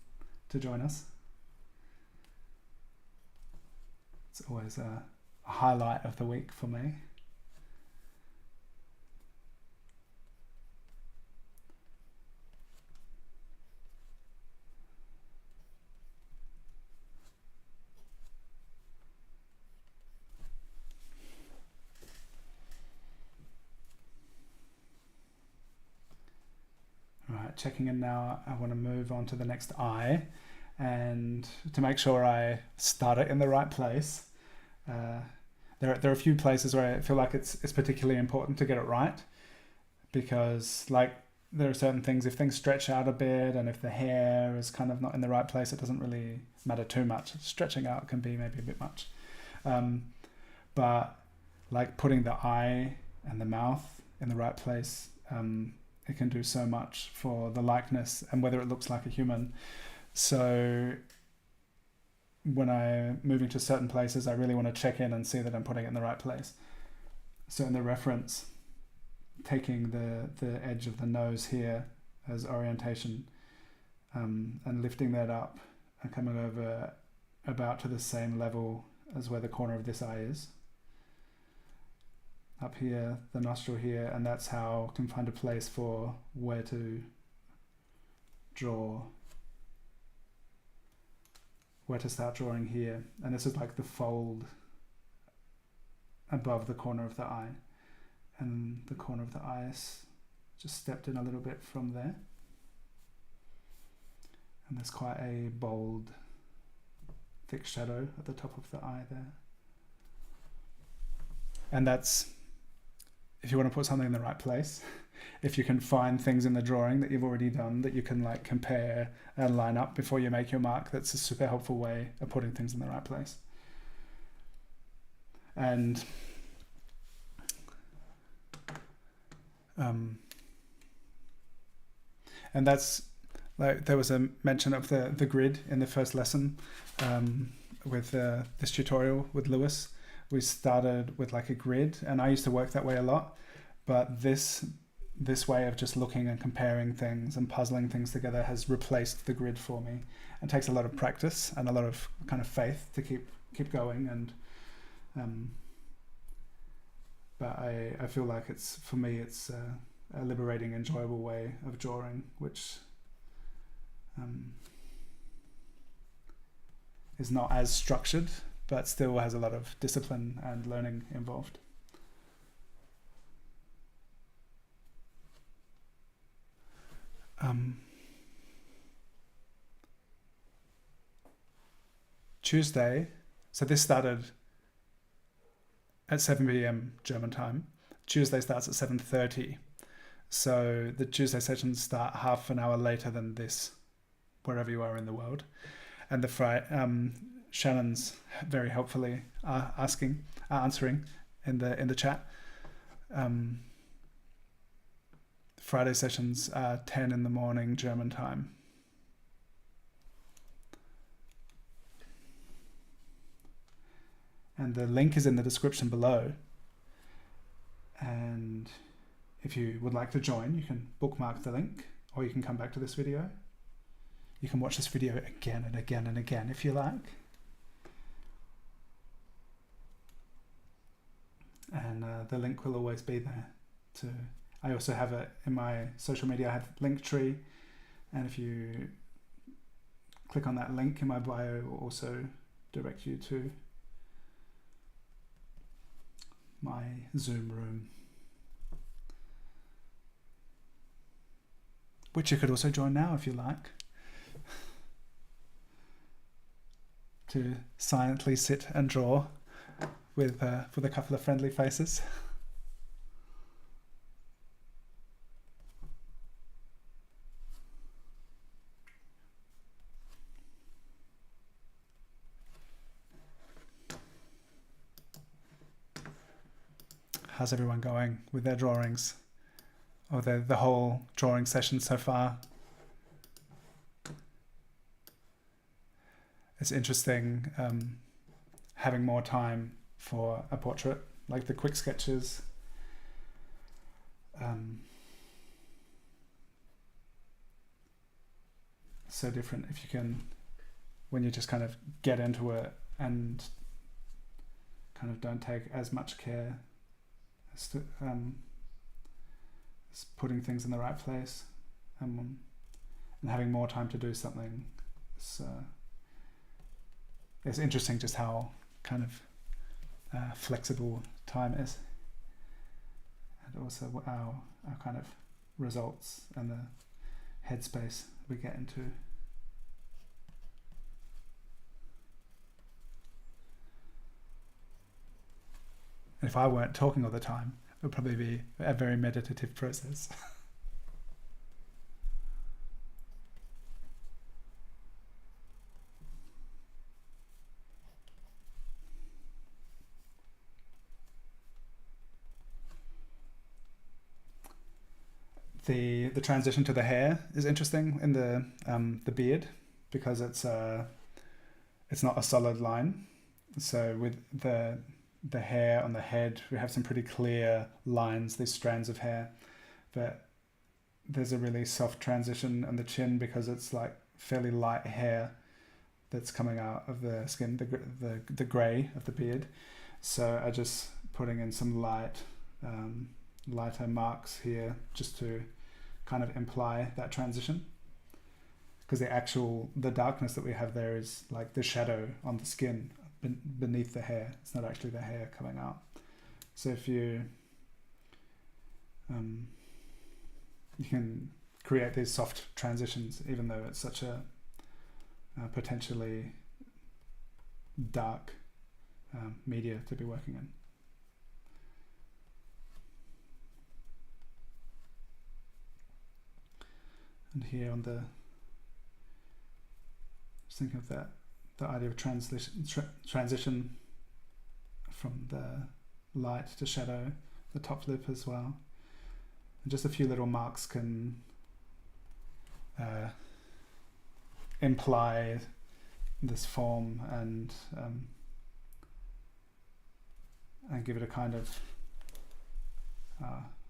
to join us. It's always a highlight of the week for me. Checking in now. I want to move on to the next eye, and to make sure I start it in the right place, there are a few places where I feel like it's particularly important to get it right, because there are certain things, if things stretch out a bit and if the hair is kind of not in the right place, it doesn't really matter too much. Stretching out can be maybe a bit much, but like putting the eye and the mouth in the right place, it can do so much for the likeness and whether it looks like a human. So when I'm moving to certain places, I really want to check in and see that I'm putting it in the right place. So in the reference, taking the edge of the nose here as orientation, and lifting that up and coming over about to the same level as where the corner of this eye is. Up here, the nostril here, and that's how I can find a place for where to draw, where to start drawing here. And this is like the fold above the corner of the eye, and the corner of the eye is just stepped in a little bit from there. And there's quite a bold, thick shadow at the top of the eye there. And that's, if you want to put something in the right place, if you can find things in the drawing that you've already done that you can like compare and line up before you make your mark, that's a super helpful way of putting things in the right place. And that's like, there was a mention of the grid in the first lesson, with this tutorial with Lewis. We started with like a grid, and I used to work that way a lot, but this way of just looking and comparing things and puzzling things together has replaced the grid for me. It takes a lot of practice and a lot of kind of faith to keep going, and but I feel like it's, for me, it's a liberating, enjoyable way of drawing, which is not as structured, but still has a lot of discipline and learning involved. Tuesday, so this started at 7 p.m. German time. Tuesday starts at 7:30. So the Tuesday sessions start half an hour later than this, wherever you are in the world. And the Shannon's very helpfully answering in the chat. Friday sessions are 10 in the morning German time. And the link is in the description below. And if you would like to join, you can bookmark the link, or you can come back to this video. You can watch this video again and again and again if you like. And the link will always be there. I also have it in my social media. I have Linktree, and if you click on that link in my bio, it will also direct you to my Zoom room, which you could also join now if you like, to silently sit and draw with a couple of friendly faces. How's everyone going with their drawings, or the whole drawing session so far? It's interesting having more time for a portrait, like the quick sketches. So different if you can, when you just kind of get into it and kind of don't take as much care as putting things in the right place, and having more time to do something. It's interesting just how kind of flexible time is, and also our kind of results and the headspace we get into. And if I weren't talking all the time, it would probably be a very meditative process. The transition to the hair is interesting in the beard, because it's not a solid line. So with the hair on the head, we have some pretty clear lines, these strands of hair, but there's a really soft transition on the chin because it's like fairly light hair that's coming out of the skin, the grey of the beard. So I just putting in some lighter marks here just to kind of imply that transition, because the darkness that we have there is like the shadow on the skin beneath the hair. It's not actually the hair coming out. So if you can create these soft transitions, even though it's such a potentially dark media to be working in. And here on just thinking of the idea of transition from the light to shadow, the top lip as well. And just a few little marks can imply this form and give it a kind of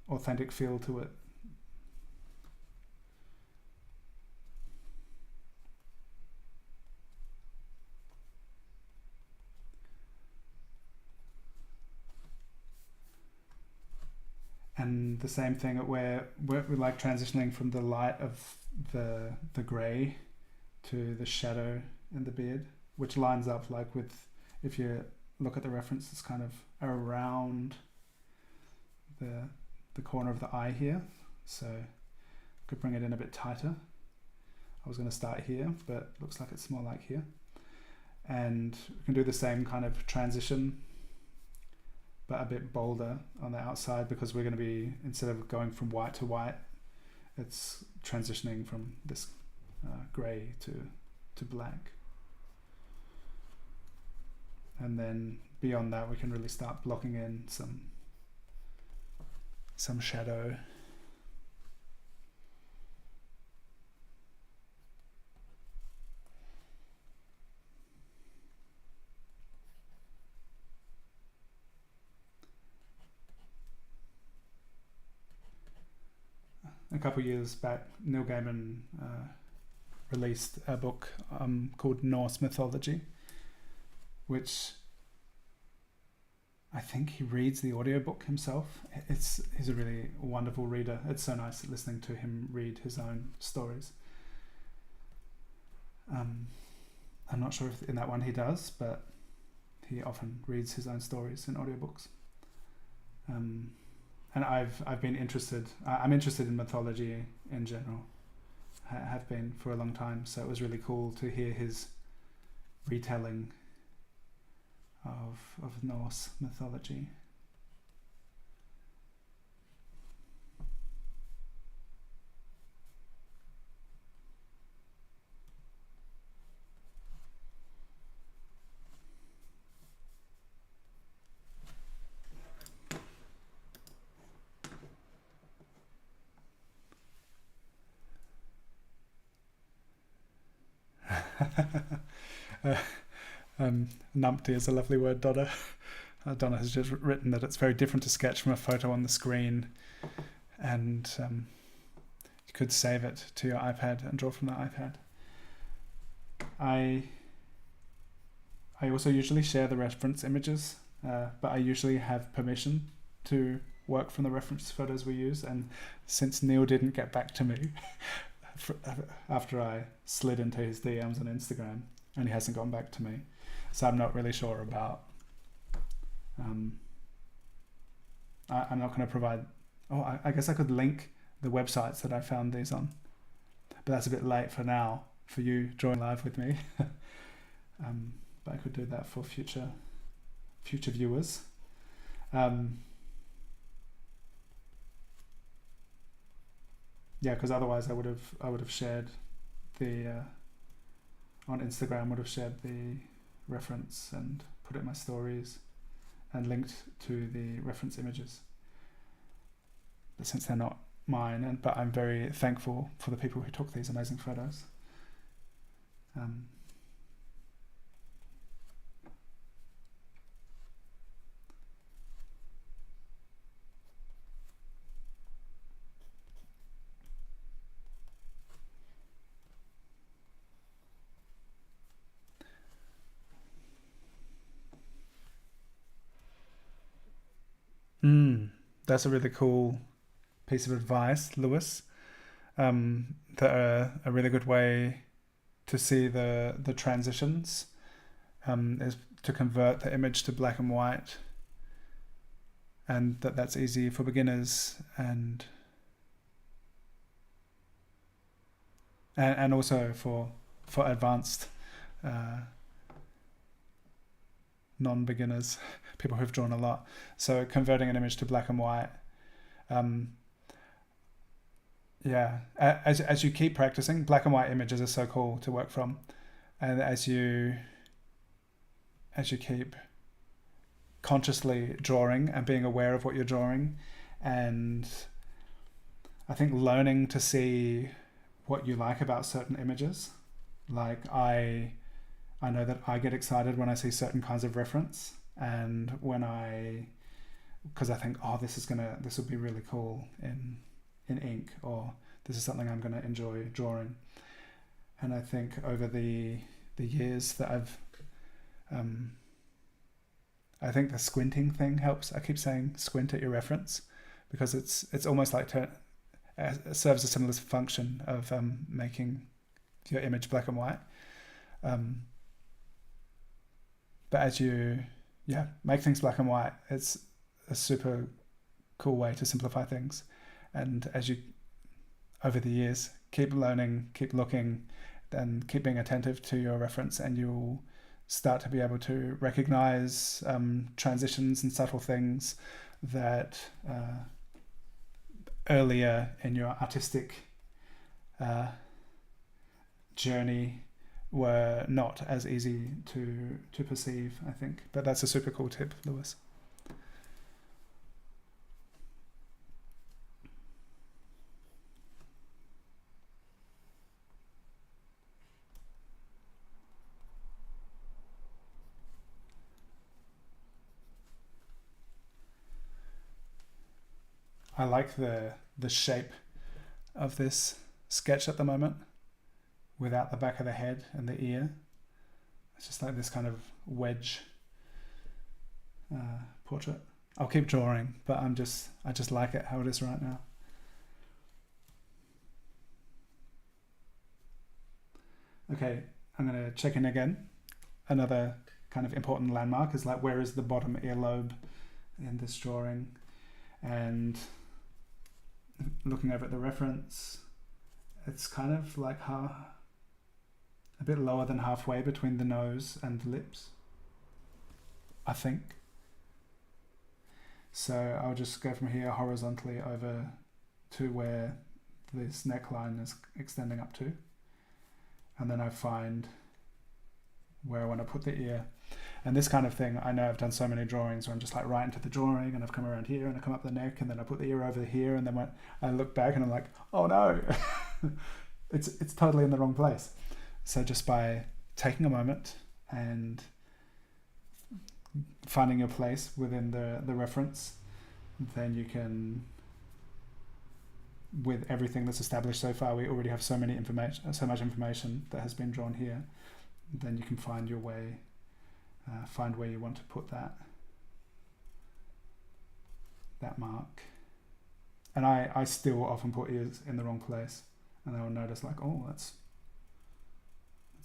authentic feel to it. And the same thing where we like transitioning from the light of the grey to the shadow in the beard, which lines up like with, if you look at the reference, it's kind of around the corner of the eye here. So I could bring it in a bit tighter. I was going to start here, but looks like it's more like here. And we can do the same kind of transition, but a bit bolder on the outside, because we're going to be, instead of going from white to white, it's transitioning from this grey to black. And then beyond that, we can really start blocking in some shadow. A couple of years back, Neil Gaiman released a book called Norse Mythology, which I think he reads the audiobook himself. He's a really wonderful reader. It's so nice listening to him read his own stories. I'm not sure if in that one he does, but he often reads his own stories in audiobooks. And I've been interested. I'm interested in mythology in general. I have been for a long time. So it was really cool to hear his retelling of Norse mythology. Numpty is a lovely word, Donna. Donna has just written that it's very different to sketch from a photo on the screen, and you could save it to your iPad and draw from the iPad. I also usually share the reference images, but I usually have permission to work from the reference photos we use, and since Neil didn't get back to me after I slid into his DMs on Instagram, and he hasn't gone back to me, so I'm not really sure about I'm not going to provide. I guess I could link the websites that I found these on, but that's a bit late for now for you drawing live with me. But I could do that for future viewers. Yeah, because otherwise I would have shared the on Instagram, would have shared the reference and put it in my stories and linked to the reference images. But since they're not mine, but I'm very thankful for the people who took these amazing photos. That's a really cool piece of advice, Lewis. That a really good way to see the transitions is to convert the image to black and white, and that's easy for beginners and also for advanced non-beginners, people who've drawn a lot. So converting an image to black and white, as you keep practicing, black and white images are so cool to work from, and as you keep consciously drawing and being aware of what you're drawing, and I think learning to see what you like about certain images. Like I know that I get excited when I see certain kinds of reference, and because I think, this would be really cool in ink, or this is something I'm gonna enjoy drawing. And I think over the years that I think the squinting thing helps. I keep saying squint at your reference, because it's almost like it serves a similar function of making your image black and white. But as you make things black and white, it's a super cool way to simplify things. And as you, over the years, keep learning, keep looking, then keep being attentive to your reference, and you'll start to be able to recognize transitions and subtle things that earlier in your artistic journey were not as easy to perceive, I think. But that's a super cool tip, Lewis. I like the shape of this sketch at the moment, without the back of the head and the ear. It's just like this kind of wedge portrait. I'll keep drawing, but I just like it how it is right now. Okay, I'm going to check in again. Another kind of important landmark is like, where is the bottom earlobe in this drawing? And looking over at the reference, it's kind of like a bit lower than halfway between the nose and the lips, I think. So I'll just go from here horizontally over to where this neckline is extending up to. And then I find where I want to put the ear. And this kind of thing, I know I've done so many drawings where I'm just like right into the drawing, and I've come around here and I come up the neck, and then I put the ear over here, and then when I look back and I'm like, oh no, it's totally in the wrong place. So just by taking a moment and finding your place within the reference, then you can, with everything that's established so far, we already have so much information that has been drawn here, then you can find your way, find where you want to put that mark. And I still often put ears in the wrong place, and I will notice like, oh, that's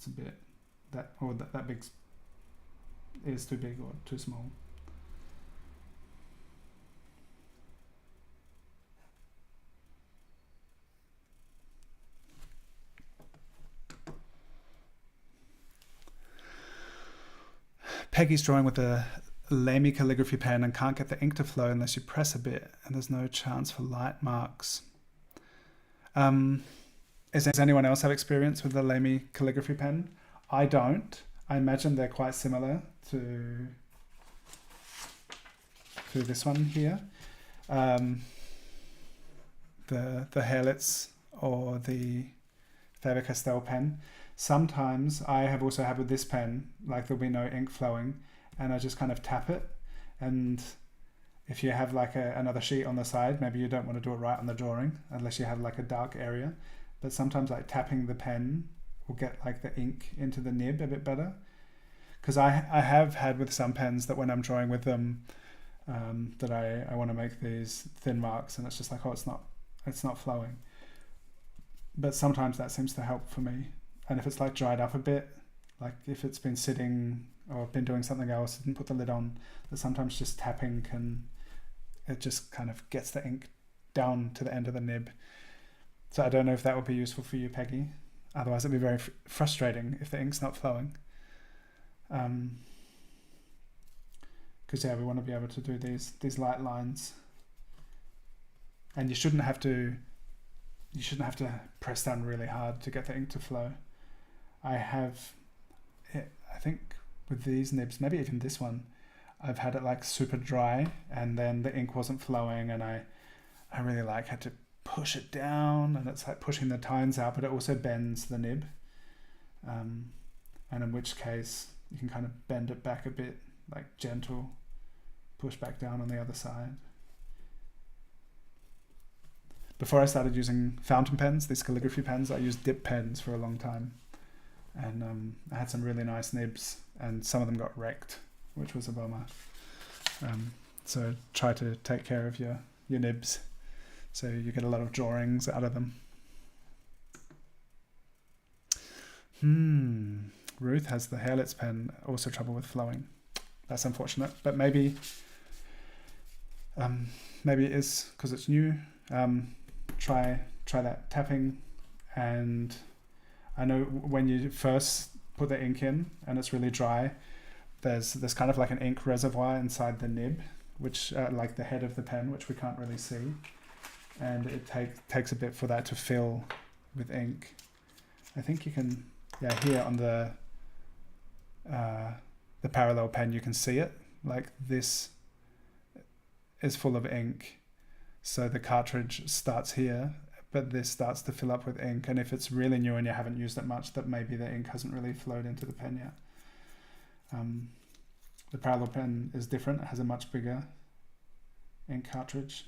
a bit, that big is too big or too small. Peggy's drawing with a Lamy calligraphy pen and can't get the ink to flow unless you press a bit, and there's no chance for light marks. Does anyone else have experience with the Lamy calligraphy pen? I don't. I imagine they're quite similar to this one here. The Hairlitz or the Faber-Castell pen. Sometimes I have also had with this pen, like there'll be no ink flowing, and I just kind of tap it. And if you have like another sheet on the side, maybe you don't want to do it right on the drawing unless you have like a dark area. But sometimes like tapping the pen will get like the ink into the nib a bit better. Because I have had with some pens that when I'm drawing with them, that I want to make these thin marks, and it's just like, oh, it's not flowing. But sometimes that seems to help for me. And if it's like dried up a bit, like if it's been sitting or been doing something else, didn't put the lid on, that sometimes just tapping it just kind of gets the ink down to the end of the nib. So I don't know if that would be useful for you, Peggy. Otherwise it'd be very frustrating if the ink's not flowing. Because we want to be able to do these light lines. And you shouldn't have to press down really hard to get the ink to flow. I think with these nibs, maybe even this one, I've had it like super dry and then the ink wasn't flowing, and I really had to push it down, and it's like pushing the tines out, but it also bends the nib. And in which case you can kind of bend it back a bit, like gentle, push back down on the other side. Before I started using fountain pens, these calligraphy pens, I used dip pens for a long time. And I had some really nice nibs, and some of them got wrecked, which was a bummer. So try to take care of your your nibs. So you get a lot of drawings out of them. Ruth has the hairlets pen, also trouble with flowing. That's unfortunate, but maybe it is because it's new. Try that tapping, and I know when you first put the ink in and it's really dry, there's kind of like an ink reservoir inside the nib, which like the head of the pen, which we can't really see, and it takes a bit for that to fill with ink. I think you can, here on the parallel pen you can see it, like this is full of ink, so the cartridge starts here, but this starts to fill up with ink, and if it's really new and you haven't used it much, that maybe the ink hasn't really flowed into the pen yet. The parallel pen is different, it has a much bigger ink cartridge,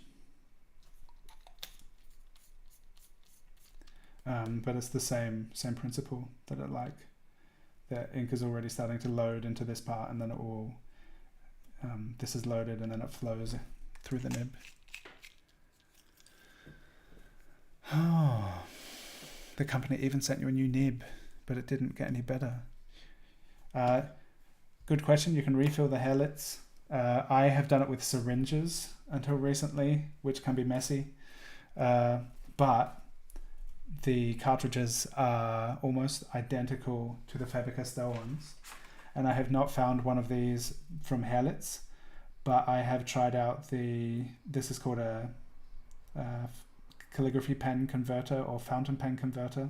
but it's the same principle, that it the ink is already starting to load into this part, and then it will this is loaded and then it flows through the nib. Oh, the company even sent you a new nib, but it didn't get any better. Good question. You can refill the hairlets. I have done it with syringes until recently, which can be messy, but the cartridges are almost identical to the Faber-Castell ones, and I have not found one of these from hairlets, but I have tried out this is called a calligraphy pen converter or fountain pen converter,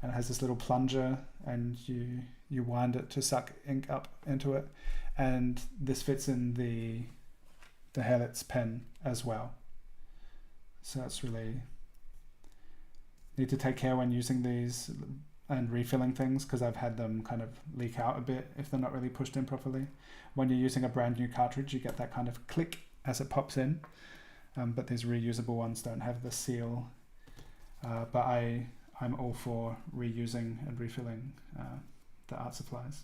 and it has this little plunger, and you wind it to suck ink up into it, and this fits in the hairlets pen as well. So it's really need to take care when using these and refilling things, because I've had them kind of leak out a bit if they're not really pushed in properly. When you're using a brand new cartridge, you get that kind of click as it pops in, but these reusable ones don't have the seal. But I'm all for reusing and refilling the art supplies.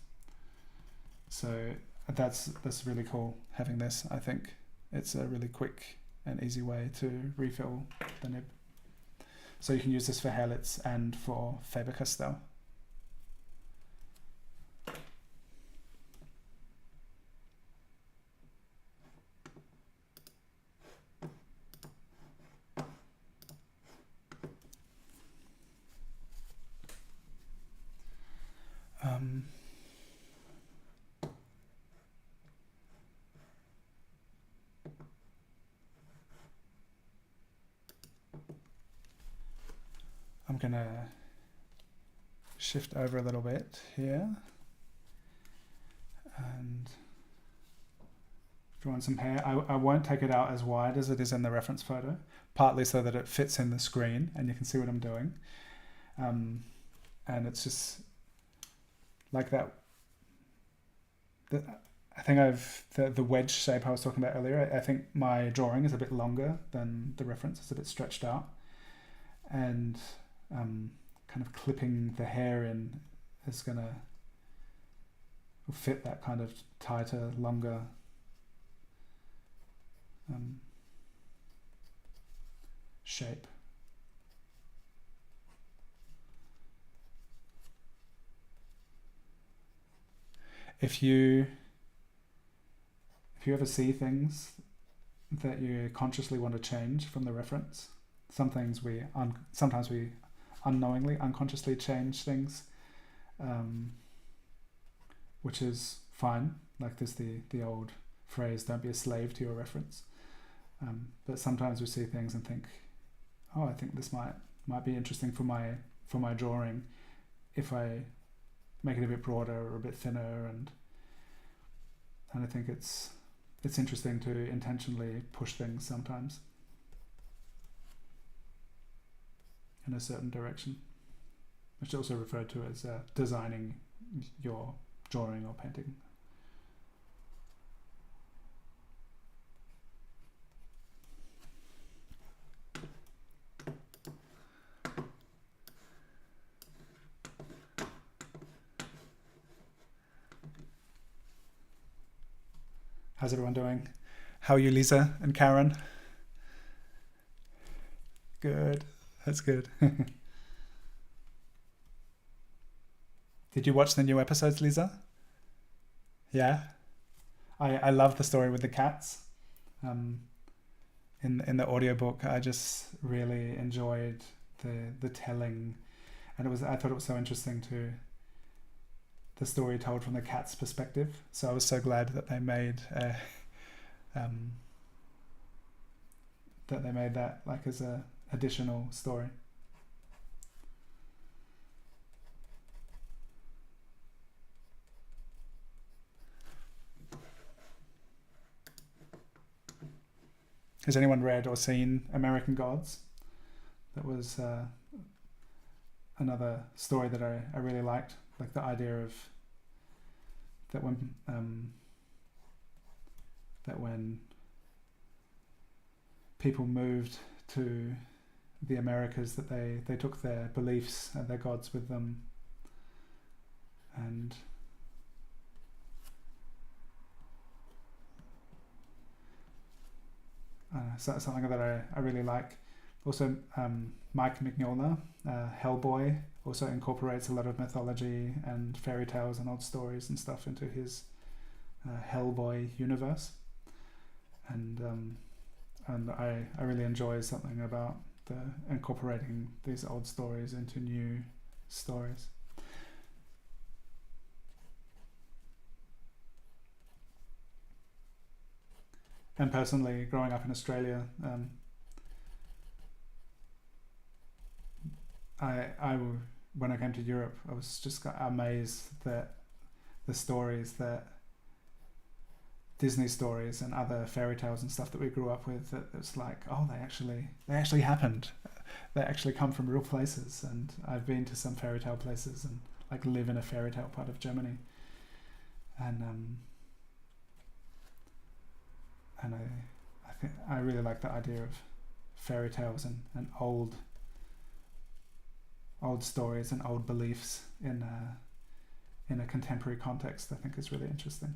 So that's really cool having this. I think it's a really quick and easy way to refill the nib. So you can use this for hairlets and for Faber-Castell. I'm gonna shift over a little bit here and draw in some hair. I won't take it out as wide as it is in the reference photo, partly so that it fits in the screen and you can see what I'm doing. And it's just like that. I think the wedge shape I was talking about earlier, I think my drawing is a bit longer than the reference. It's a bit stretched out, and kind of clipping the hair in is gonna fit that kind of tighter, longer shape. If you ever see things that you consciously want to change from the reference, sometimes we unknowingly, unconsciously change things, which is fine. Like there's the old phrase, don't be a slave to your reference. But sometimes we see things and think, oh, I think this might be interesting for my drawing if I make it a bit broader or a bit thinner, and I think it's interesting to intentionally push things sometimes in a certain direction, which is also referred to as designing your drawing or painting. How's everyone doing? How are you, Lisa and Karen? good. That's good. Did you watch the new episodes, Lisa? Yeah. I love the story with the cats. In the audiobook, I just really enjoyed the telling, and I thought it was so interesting to the story told from the cat's perspective. So I was so glad that they made that like as a additional story. Has anyone read or seen American Gods? That was another story that I really liked. Like the idea of that when people moved to the Americas, that they took their beliefs and their gods with them, and so something that I really like. Also, Mike Mignola, Hellboy, also incorporates a lot of mythology and fairy tales and old stories and stuff into his Hellboy universe, and I really enjoy something about incorporating these old stories into new stories. And personally, growing up in Australia, when I came to Europe, I was just amazed that the stories that Disney stories and other fairy tales and stuff that we grew up with, that it's like, oh, they actually happened. They actually come from real places. And I've been to some fairy tale places and like live in a fairy tale part of Germany, and I think I really like the idea of fairy tales and old stories and old beliefs in a contemporary context. I think is really interesting.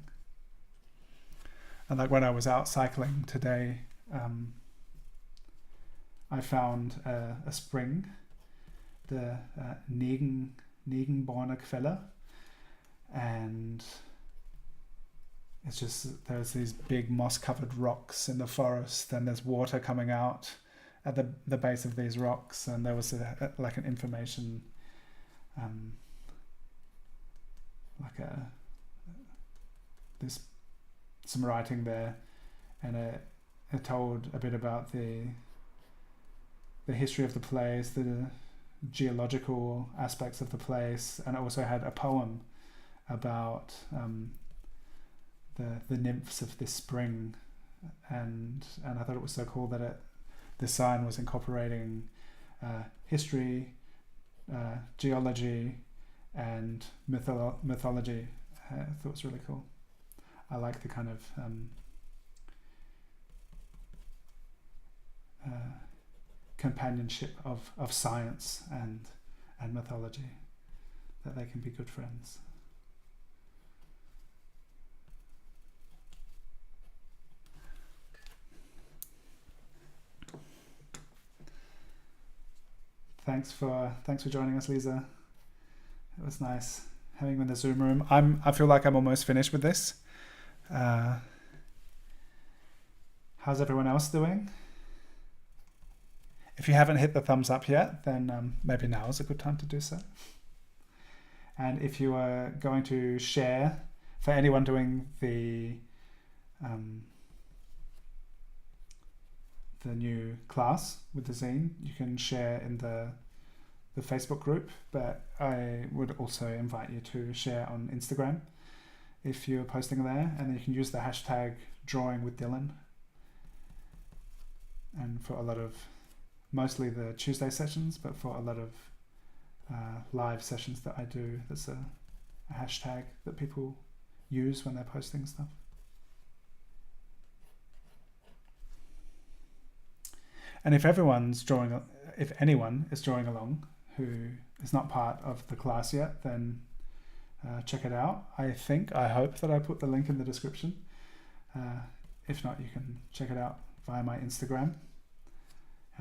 And like when I was out cycling today, I found a spring, the Negenborner Quelle, and it's just, there's these big moss-covered rocks in the forest, and there's water coming out at the base of these rocks, and there was like an information, some writing there, and it told a bit about the history of the place, the geological aspects of the place, and it also had a poem about the nymphs of this spring, and I thought it was so cool that the sign was incorporating history, geology, and mythology. I thought it was really cool. I like the kind of companionship of science and mythology, that they can be good friends. Thanks for joining us, Lisa. It was nice having you in the Zoom room. I feel like I'm almost finished with this. How's everyone else doing? If you haven't hit the thumbs up yet, then maybe now is a good time to do so. And if you are going to share, for anyone doing the new class with the zine, you can share in the Facebook group, but I would also invite you to share on Instagram if you're posting there, and then you can use the hashtag drawingwithdylan. And for a lot of, mostly the Tuesday sessions, but for a lot of live sessions that I do, there's a hashtag that people use when they're posting stuff. And if anyone is drawing along who is not part of the class yet, then check it out. I hope that I put the link in the description. If not, you can check it out via my Instagram.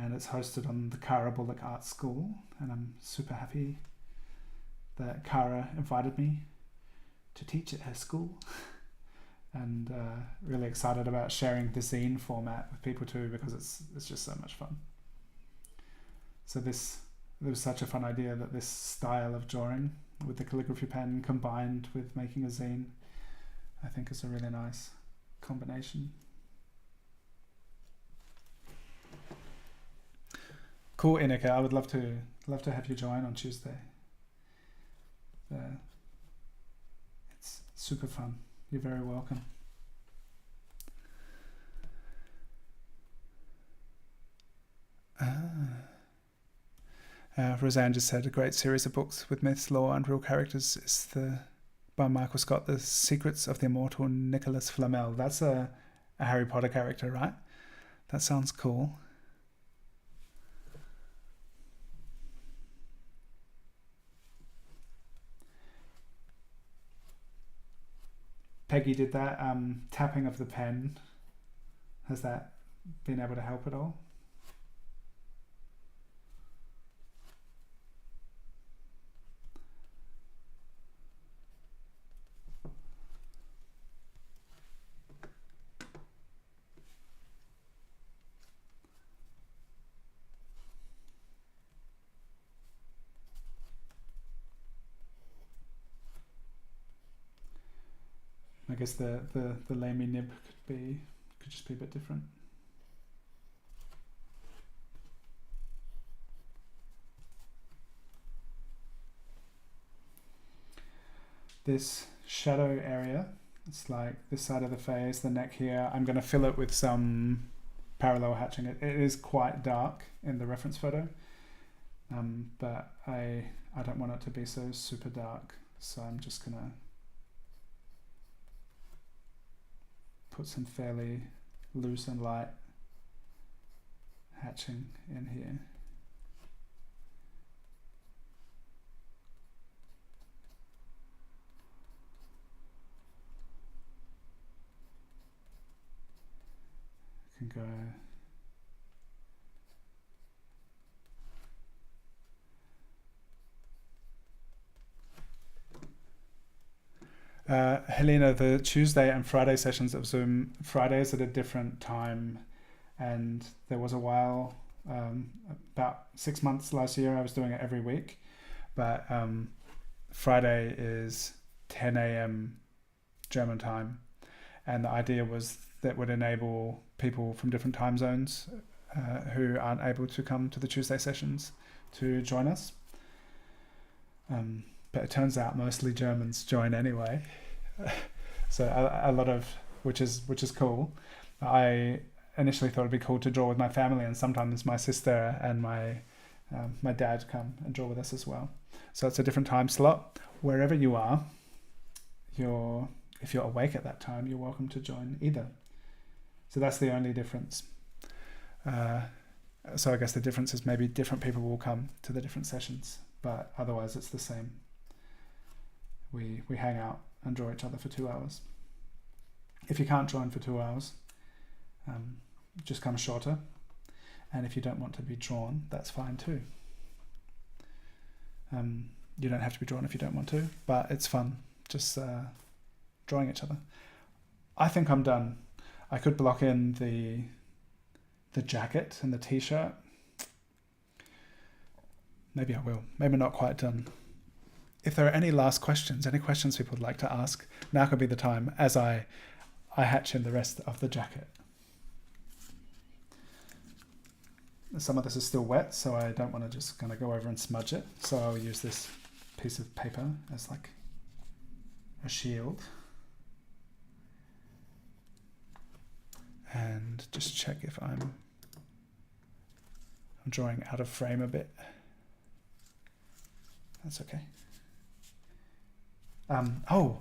and it's hosted on the Kara Bullock Art School, and I'm super happy that Kara invited me to teach at her school, and really excited about sharing the zine format with people too, because it's just so much fun. So it was such a fun idea that this style of drawing with the calligraphy pen combined with making a zine, I think is a really nice combination. Cool, Inika. I would love to have you join on Tuesday. It's super fun. You're very welcome. Roseanne just said a great series of books with myths, lore, and real characters is by Michael Scott, The Secrets of the Immortal Nicholas Flamel. That's a Harry Potter character, right? That sounds cool. Peggy, did that tapping of the pen, has that been able to help at all? I guess the lamey nib could just be a bit different. This shadow area, it's like this side of the face, the neck here, I'm going to fill it with some parallel hatching. It is quite dark in the reference photo, but I don't want it to be so super dark, so I'm just going to put some fairly loose and light hatching in here. Can go Helena, the Tuesday and Friday sessions of Zoom, Fridays at a different time, and there was a while, about 6 months last year, I was doing it every week, but Friday is 10 a.m. German time, and the idea was that would enable people from different time zones who aren't able to come to the Tuesday sessions to join us. But it turns out mostly Germans join anyway, so a lot of which is cool. I initially thought it'd be cool to draw with my family, and sometimes my sister and my dad come and draw with us as well. So it's a different time slot. Wherever you are, if you're awake at that time, you're welcome to join either. So that's the only difference. So I guess the difference is maybe different people will come to the different sessions, but otherwise it's the same. We hang out and draw each other for 2 hours. If you can't join for 2 hours, just come shorter. And if you don't want to be drawn, that's fine too. You don't have to be drawn if you don't want to, but it's fun just drawing each other. I think I'm done. I could block in the jacket and the t-shirt. Maybe I will. Maybe not quite done. If there are any last questions, any questions people would like to ask, now could be the time as I hatch in the rest of the jacket. Some of this is still wet, so I don't want to just kind of go over and smudge it. So I'll use this piece of paper as like a shield. And just check if I'm drawing out of frame a bit. That's okay. And I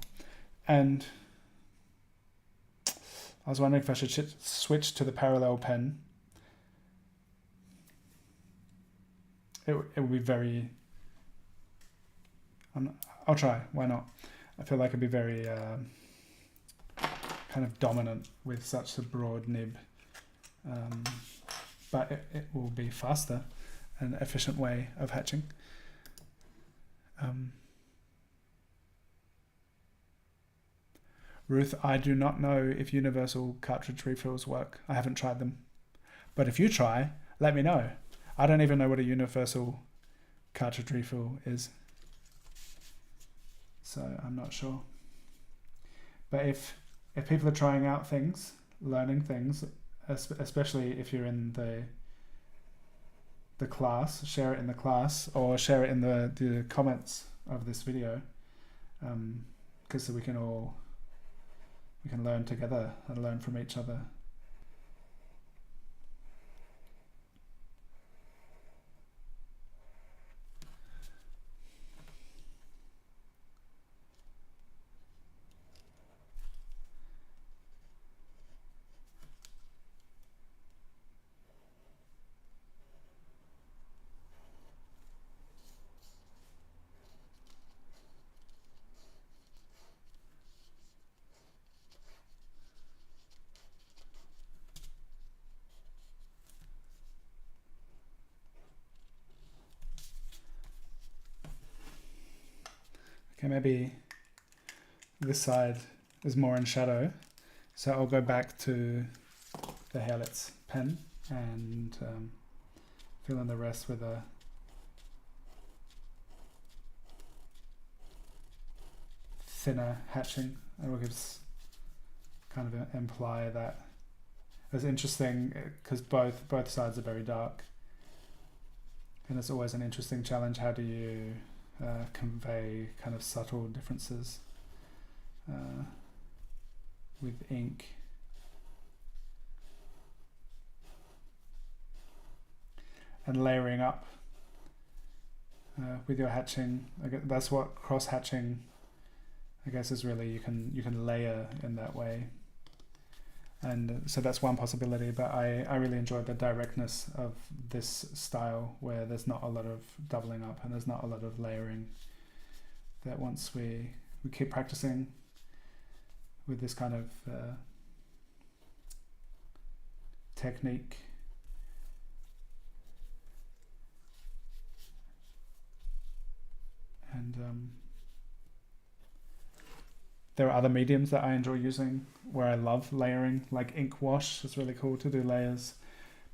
was wondering if I should switch to the parallel pen. It would be very... I'll try, why not? I feel like it'd be very kind of dominant with such a broad nib. but it will be faster, an efficient way of hatching. Ruth, I do not know if universal cartridge refills work. I haven't tried them. But if you try, let me know. I don't even know what a universal cartridge refill is. So I'm not sure. But if people are trying out things, learning things, especially if you're in the class, share it in the class or share it in the comments of this video, because so we can learn together and learn from each other. Okay, maybe this side is more in shadow. So I'll go back to the Herlitz pen and fill in the rest with a thinner hatching. It will gives kind of imply that it's interesting because both sides are very dark, and it's always an interesting challenge. How do you convey kind of subtle differences with ink? And layering up with your hatching. I guess that's what cross hatching, I guess, is really. You can layer in that way, and so that's one possibility. But I really enjoyed the directness of this style, where there's not a lot of doubling up and there's not a lot of layering. That once we keep practicing with this kind of technique, and there are other mediums that I enjoy using where I love layering, like ink wash. It's really cool to do layers,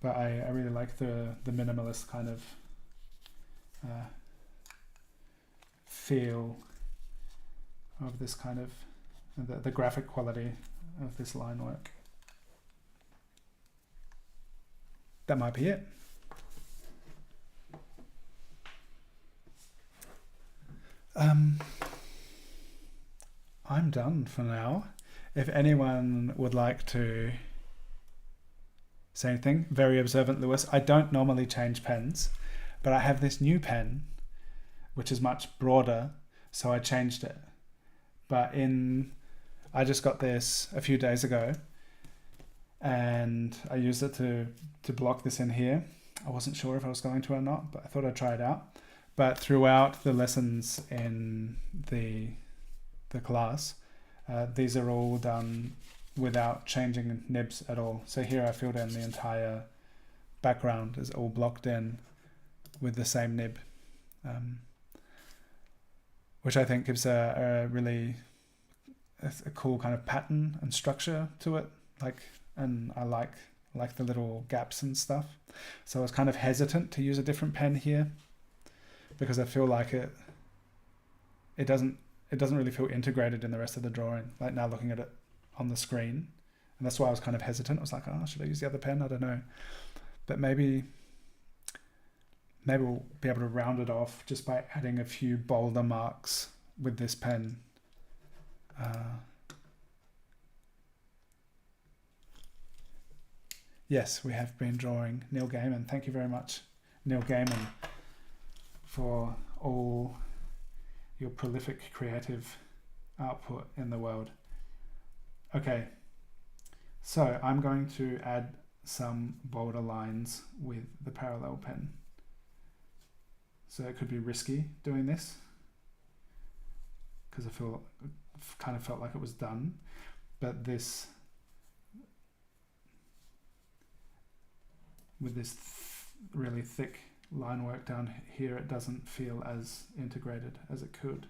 but I really like the minimalist kind of feel of this kind of the graphic quality of this line work. That might be it. I'm done for now. If anyone would like to say anything, very observant Lewis. I don't normally change pens, but I have this new pen, which is much broader, so I changed it. But I just got this a few days ago, and I used it to block this in here. I wasn't sure if I was going to or not, but I thought I'd try it out. But throughout the lessons in the class, these are all done without changing nibs at all. So here I filled in the entire background is all blocked in with the same nib, which I think gives a really a cool kind of pattern and structure to it. And I like the little gaps and stuff. So I was kind of hesitant to use a different pen here because I feel like it doesn't really feel integrated in the rest of the drawing, like now looking at it on the screen. And that's why I was kind of hesitant. I was like, oh, should I use the other pen? I don't know. But maybe we'll be able to round it off just by adding a few bolder marks with this pen. Yes, we have been drawing Neil Gaiman. Thank you very much, Neil Gaiman, for all your prolific creative output in the world. Okay, so I'm going to add some bolder lines with the parallel pen. So it could be risky doing this because I kind of felt like it was done, but with this really thick line work down here, it doesn't feel as integrated as it could.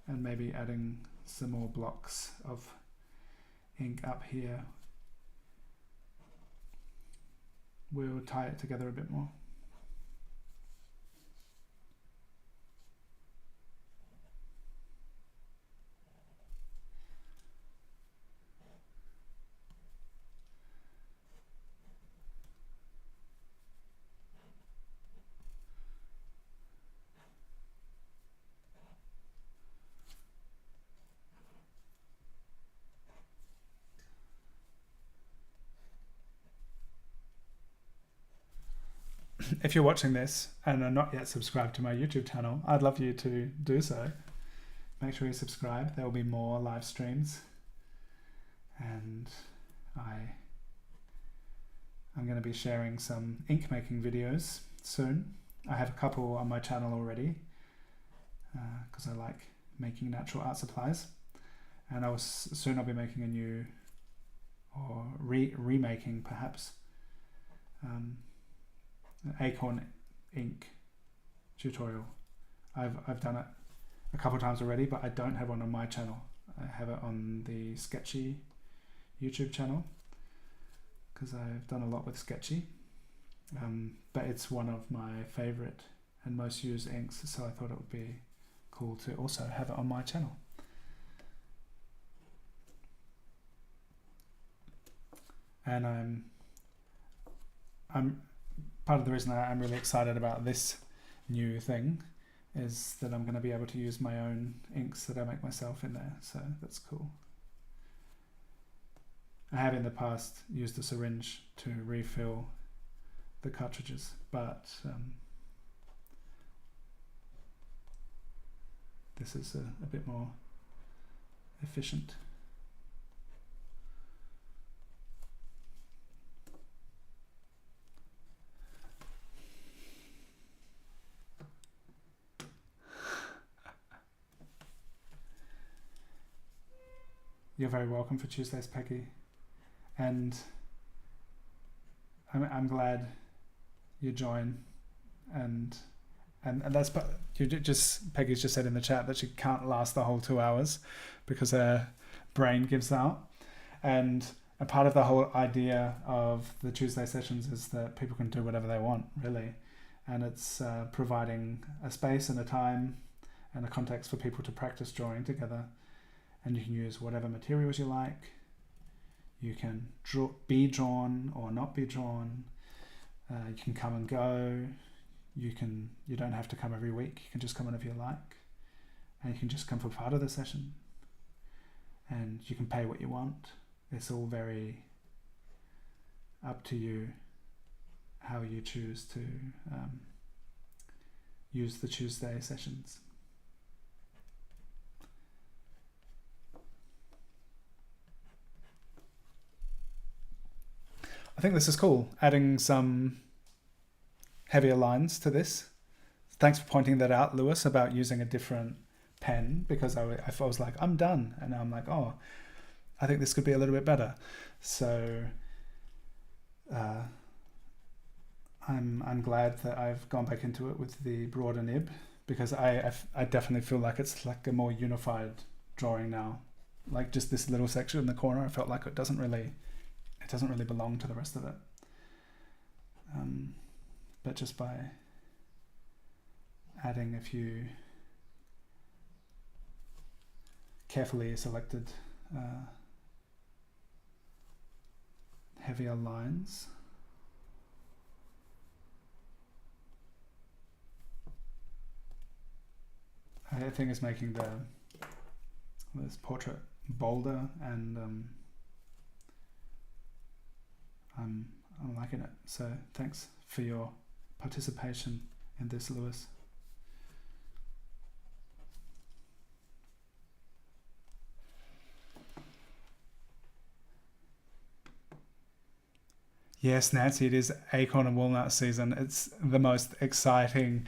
And maybe adding some more blocks of ink up here will tie it together a bit more. If you're watching this and are not yet subscribed to my YouTube channel, I'd love you to do so. Make sure you subscribe. There will be more live streams, and I'm going to be sharing some ink making videos soon. I have a couple on my channel already because I like making natural art supplies, and soon I'll be making a new, or remaking perhaps, acorn ink tutorial. I've done it a couple of times already, but I don't have one on my channel. I have it on the Sketchy YouTube channel because I've done a lot with Sketchy, but it's one of my favorite and most used inks, so I thought it would be cool to also have it on my channel. And I'm part of the reason I'm really excited about this new thing is that I'm going to be able to use my own inks that I make myself in there, so that's cool. I have in the past used a syringe to refill the cartridges, but this is a bit more efficient. You're very welcome for Tuesdays, Peggy, and I'm glad you join, and that's Peggy's just said in the chat that she can't last the whole 2 hours because her brain gives out, and a part of the whole idea of the Tuesday sessions is that people can do whatever they want, really, and it's providing a space and a time and a context for people to practice drawing together. And you can use whatever materials you like. You can be drawn or not be drawn. You can come and go. You don't have to come every week. You can just come whenever you like. And you can just come for part of the session. And you can pay what you want. It's all very up to you how you choose to use the Tuesday sessions. I think this is cool, adding some heavier lines to this. Thanks for pointing that out, Lewis, about using a different pen, because I was like, I'm done. And now I'm like, oh, I think this could be a little bit better. So I'm glad that I've gone back into it with the broader nib, because I definitely feel like it's like a more unified drawing now. Like just this little section in the corner, I felt like it doesn't really belong to the rest of it. But just by adding a few carefully selected heavier lines, I think it's making this portrait bolder, and I'm liking it. So thanks for your participation in this, Lewis. Yes, Nancy, it is acorn and walnut season. It's the most exciting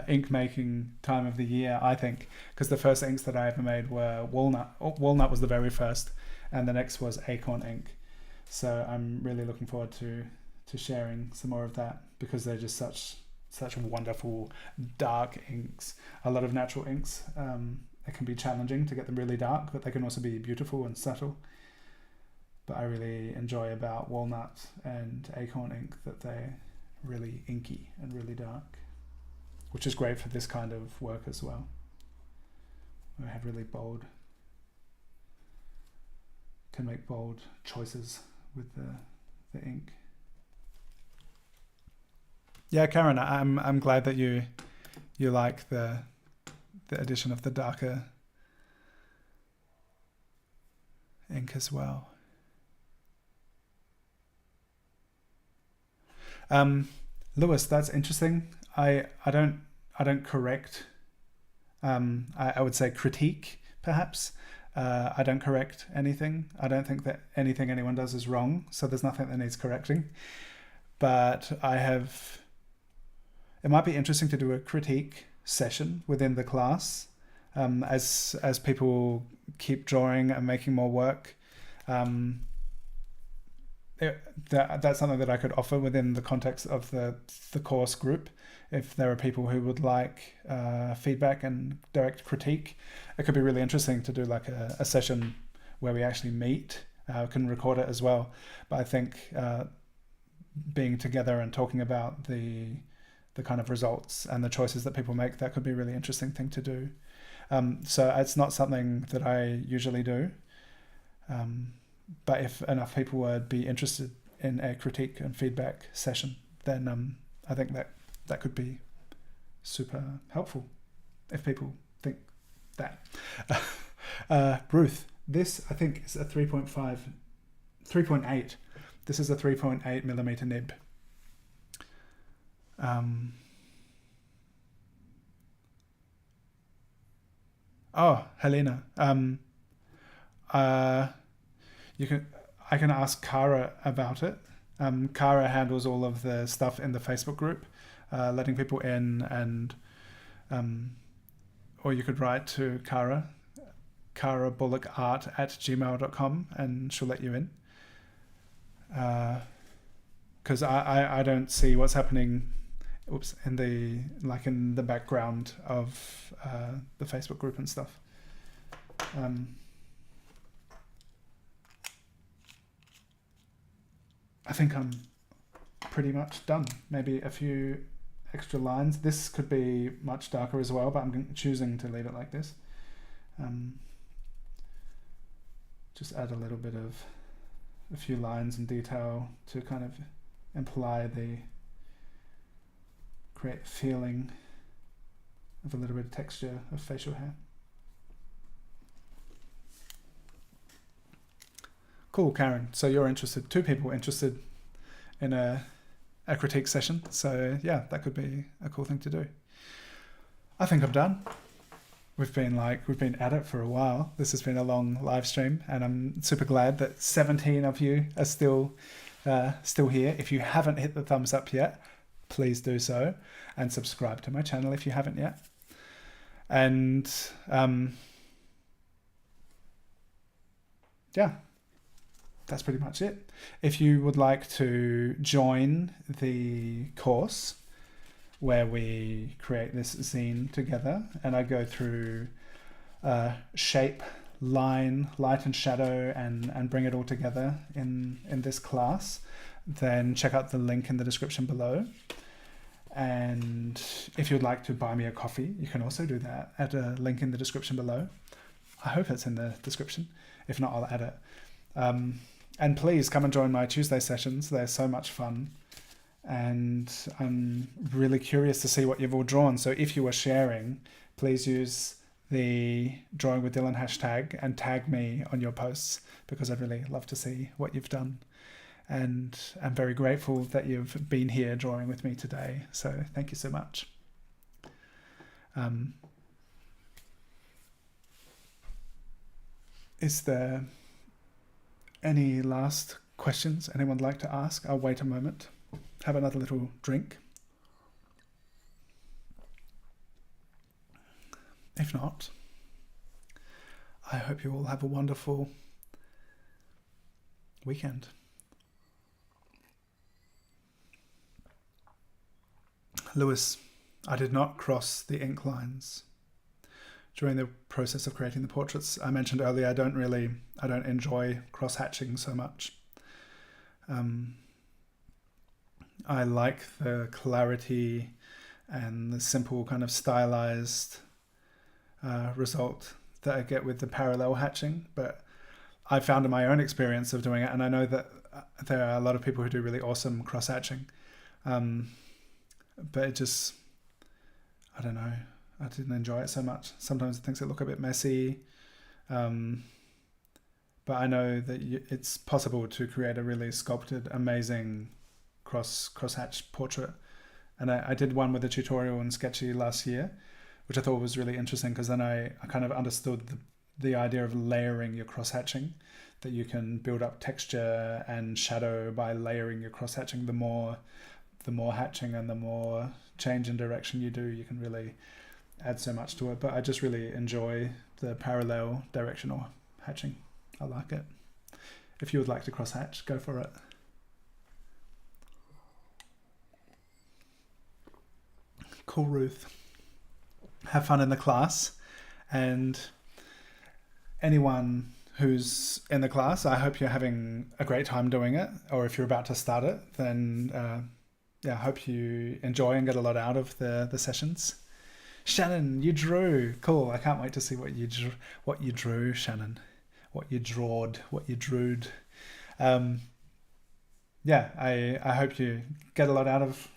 ink making time of the year, I think, because the first inks that I ever made were walnut. Walnut was the very first, and the next was acorn ink. So I'm really looking forward to to sharing some more of that, because they're just such wonderful dark inks. A lot of natural inks, it can be challenging to get them really dark, but they can also be beautiful and subtle. But I really enjoy about walnut and acorn ink that they're really inky and really dark, which is great for this kind of work as well. I have really bold, can make bold choices with the ink. Yeah, Karen, I'm glad that you like the addition of the darker ink as well. Lewis, that's interesting. I don't correct. I would say critique, perhaps. I don't correct anything. I don't think that anything anyone does is wrong, so there's nothing that needs correcting. But it might be interesting to do a critique session within the class, as people keep drawing and making more work. That's something that I could offer within the context of the course group. If there are people who would like feedback and direct critique, it could be really interesting to do like a session where we actually meet. We can record it as well. But I think being together and talking about the kind of results and the choices that people make, that could be a really interesting thing to do. So it's not something that I usually do. But if enough people would be interested in a critique and feedback session, then I think that could be super helpful if people think that. Ruth, this I think is a 3.8. This is a 3.8 millimeter nib. Oh, Helena. I can ask Kara about it. Kara handles all of the stuff in the Facebook group, letting people in, and or you could write to Kara bullockart@gmail.com, and she'll let you in. Because I don't see what's happening in the background of the Facebook group and stuff. I think I'm pretty much done. Maybe a few extra lines. This could be much darker as well, but I'm choosing to leave it like this. Just add a little bit of a few lines and detail to kind of imply create a feeling of a little bit of texture of facial hair. Cool, Karen. So you're interested, 2 people interested in a critique session. So yeah, that could be a cool thing to do. I think I'm done. We've been at it for a while. This has been a long live stream, and I'm super glad that 17 of you are still here. If you haven't hit the thumbs up yet, please do so, and subscribe to my channel if you haven't yet. And yeah, that's pretty much it. If you would like to join the course where we create this zine together, and I go through shape, line, light and shadow, and bring it all together in this class, then check out the link in the description below. And if you'd like to buy me a coffee, you can also do that at a link in the description below. I hope it's in the description. If not, I'll add it. And please come and join my Tuesday sessions. They're so much fun. And I'm really curious to see what you've all drawn. So if you are sharing, please use the Drawing with Dylan hashtag and tag me on your posts, because I'd really love to see what you've done. And I'm very grateful that you've been here drawing with me today. So thank you so much. Is there any last questions anyone would like to ask? I'll wait a moment. Have another little drink. If not, I hope you all have a wonderful weekend. Lewis, I did not cross the ink lines during the process of creating the portraits. I mentioned earlier, I don't enjoy cross-hatching so much. I like the clarity and the simple kind of stylized result that I get with the parallel hatching, but I found in my own experience of doing it, and I know that there are a lot of people who do really awesome cross-hatching, but it just, I don't know, I didn't enjoy it so much. Sometimes things that look a bit messy, but I know that it's possible to create a really sculpted, amazing cross-hatch portrait. And I did one with a tutorial in Sketchy last year, which I thought was really interesting, because then I kind of understood the idea of layering your cross-hatching, that you can build up texture and shadow by layering your cross-hatching. The more hatching and the more change in direction you do, you can really add so much to it. But I just really enjoy the parallel directional hatching. I like it. If you would like to cross-hatch, go for it. Cool, Ruth. Have fun in the class, and anyone who's in the class, I hope you're having a great time doing it, or if you're about to start it, then I hope you enjoy and get a lot out of the sessions. Shannon, you drew. Cool. I can't wait to see what you drew, Shannon. What you drawed, what you drewed. I hope you get a lot out of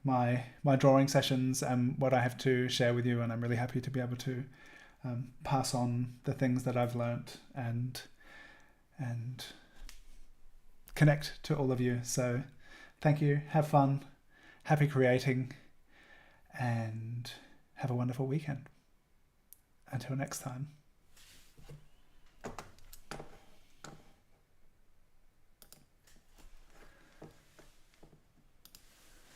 my drawing sessions and what I have to share with you, and I'm really happy to be able to pass on the things that I've learnt and connect to all of you. So thank you, have fun, happy creating, and have a wonderful weekend. Until next time.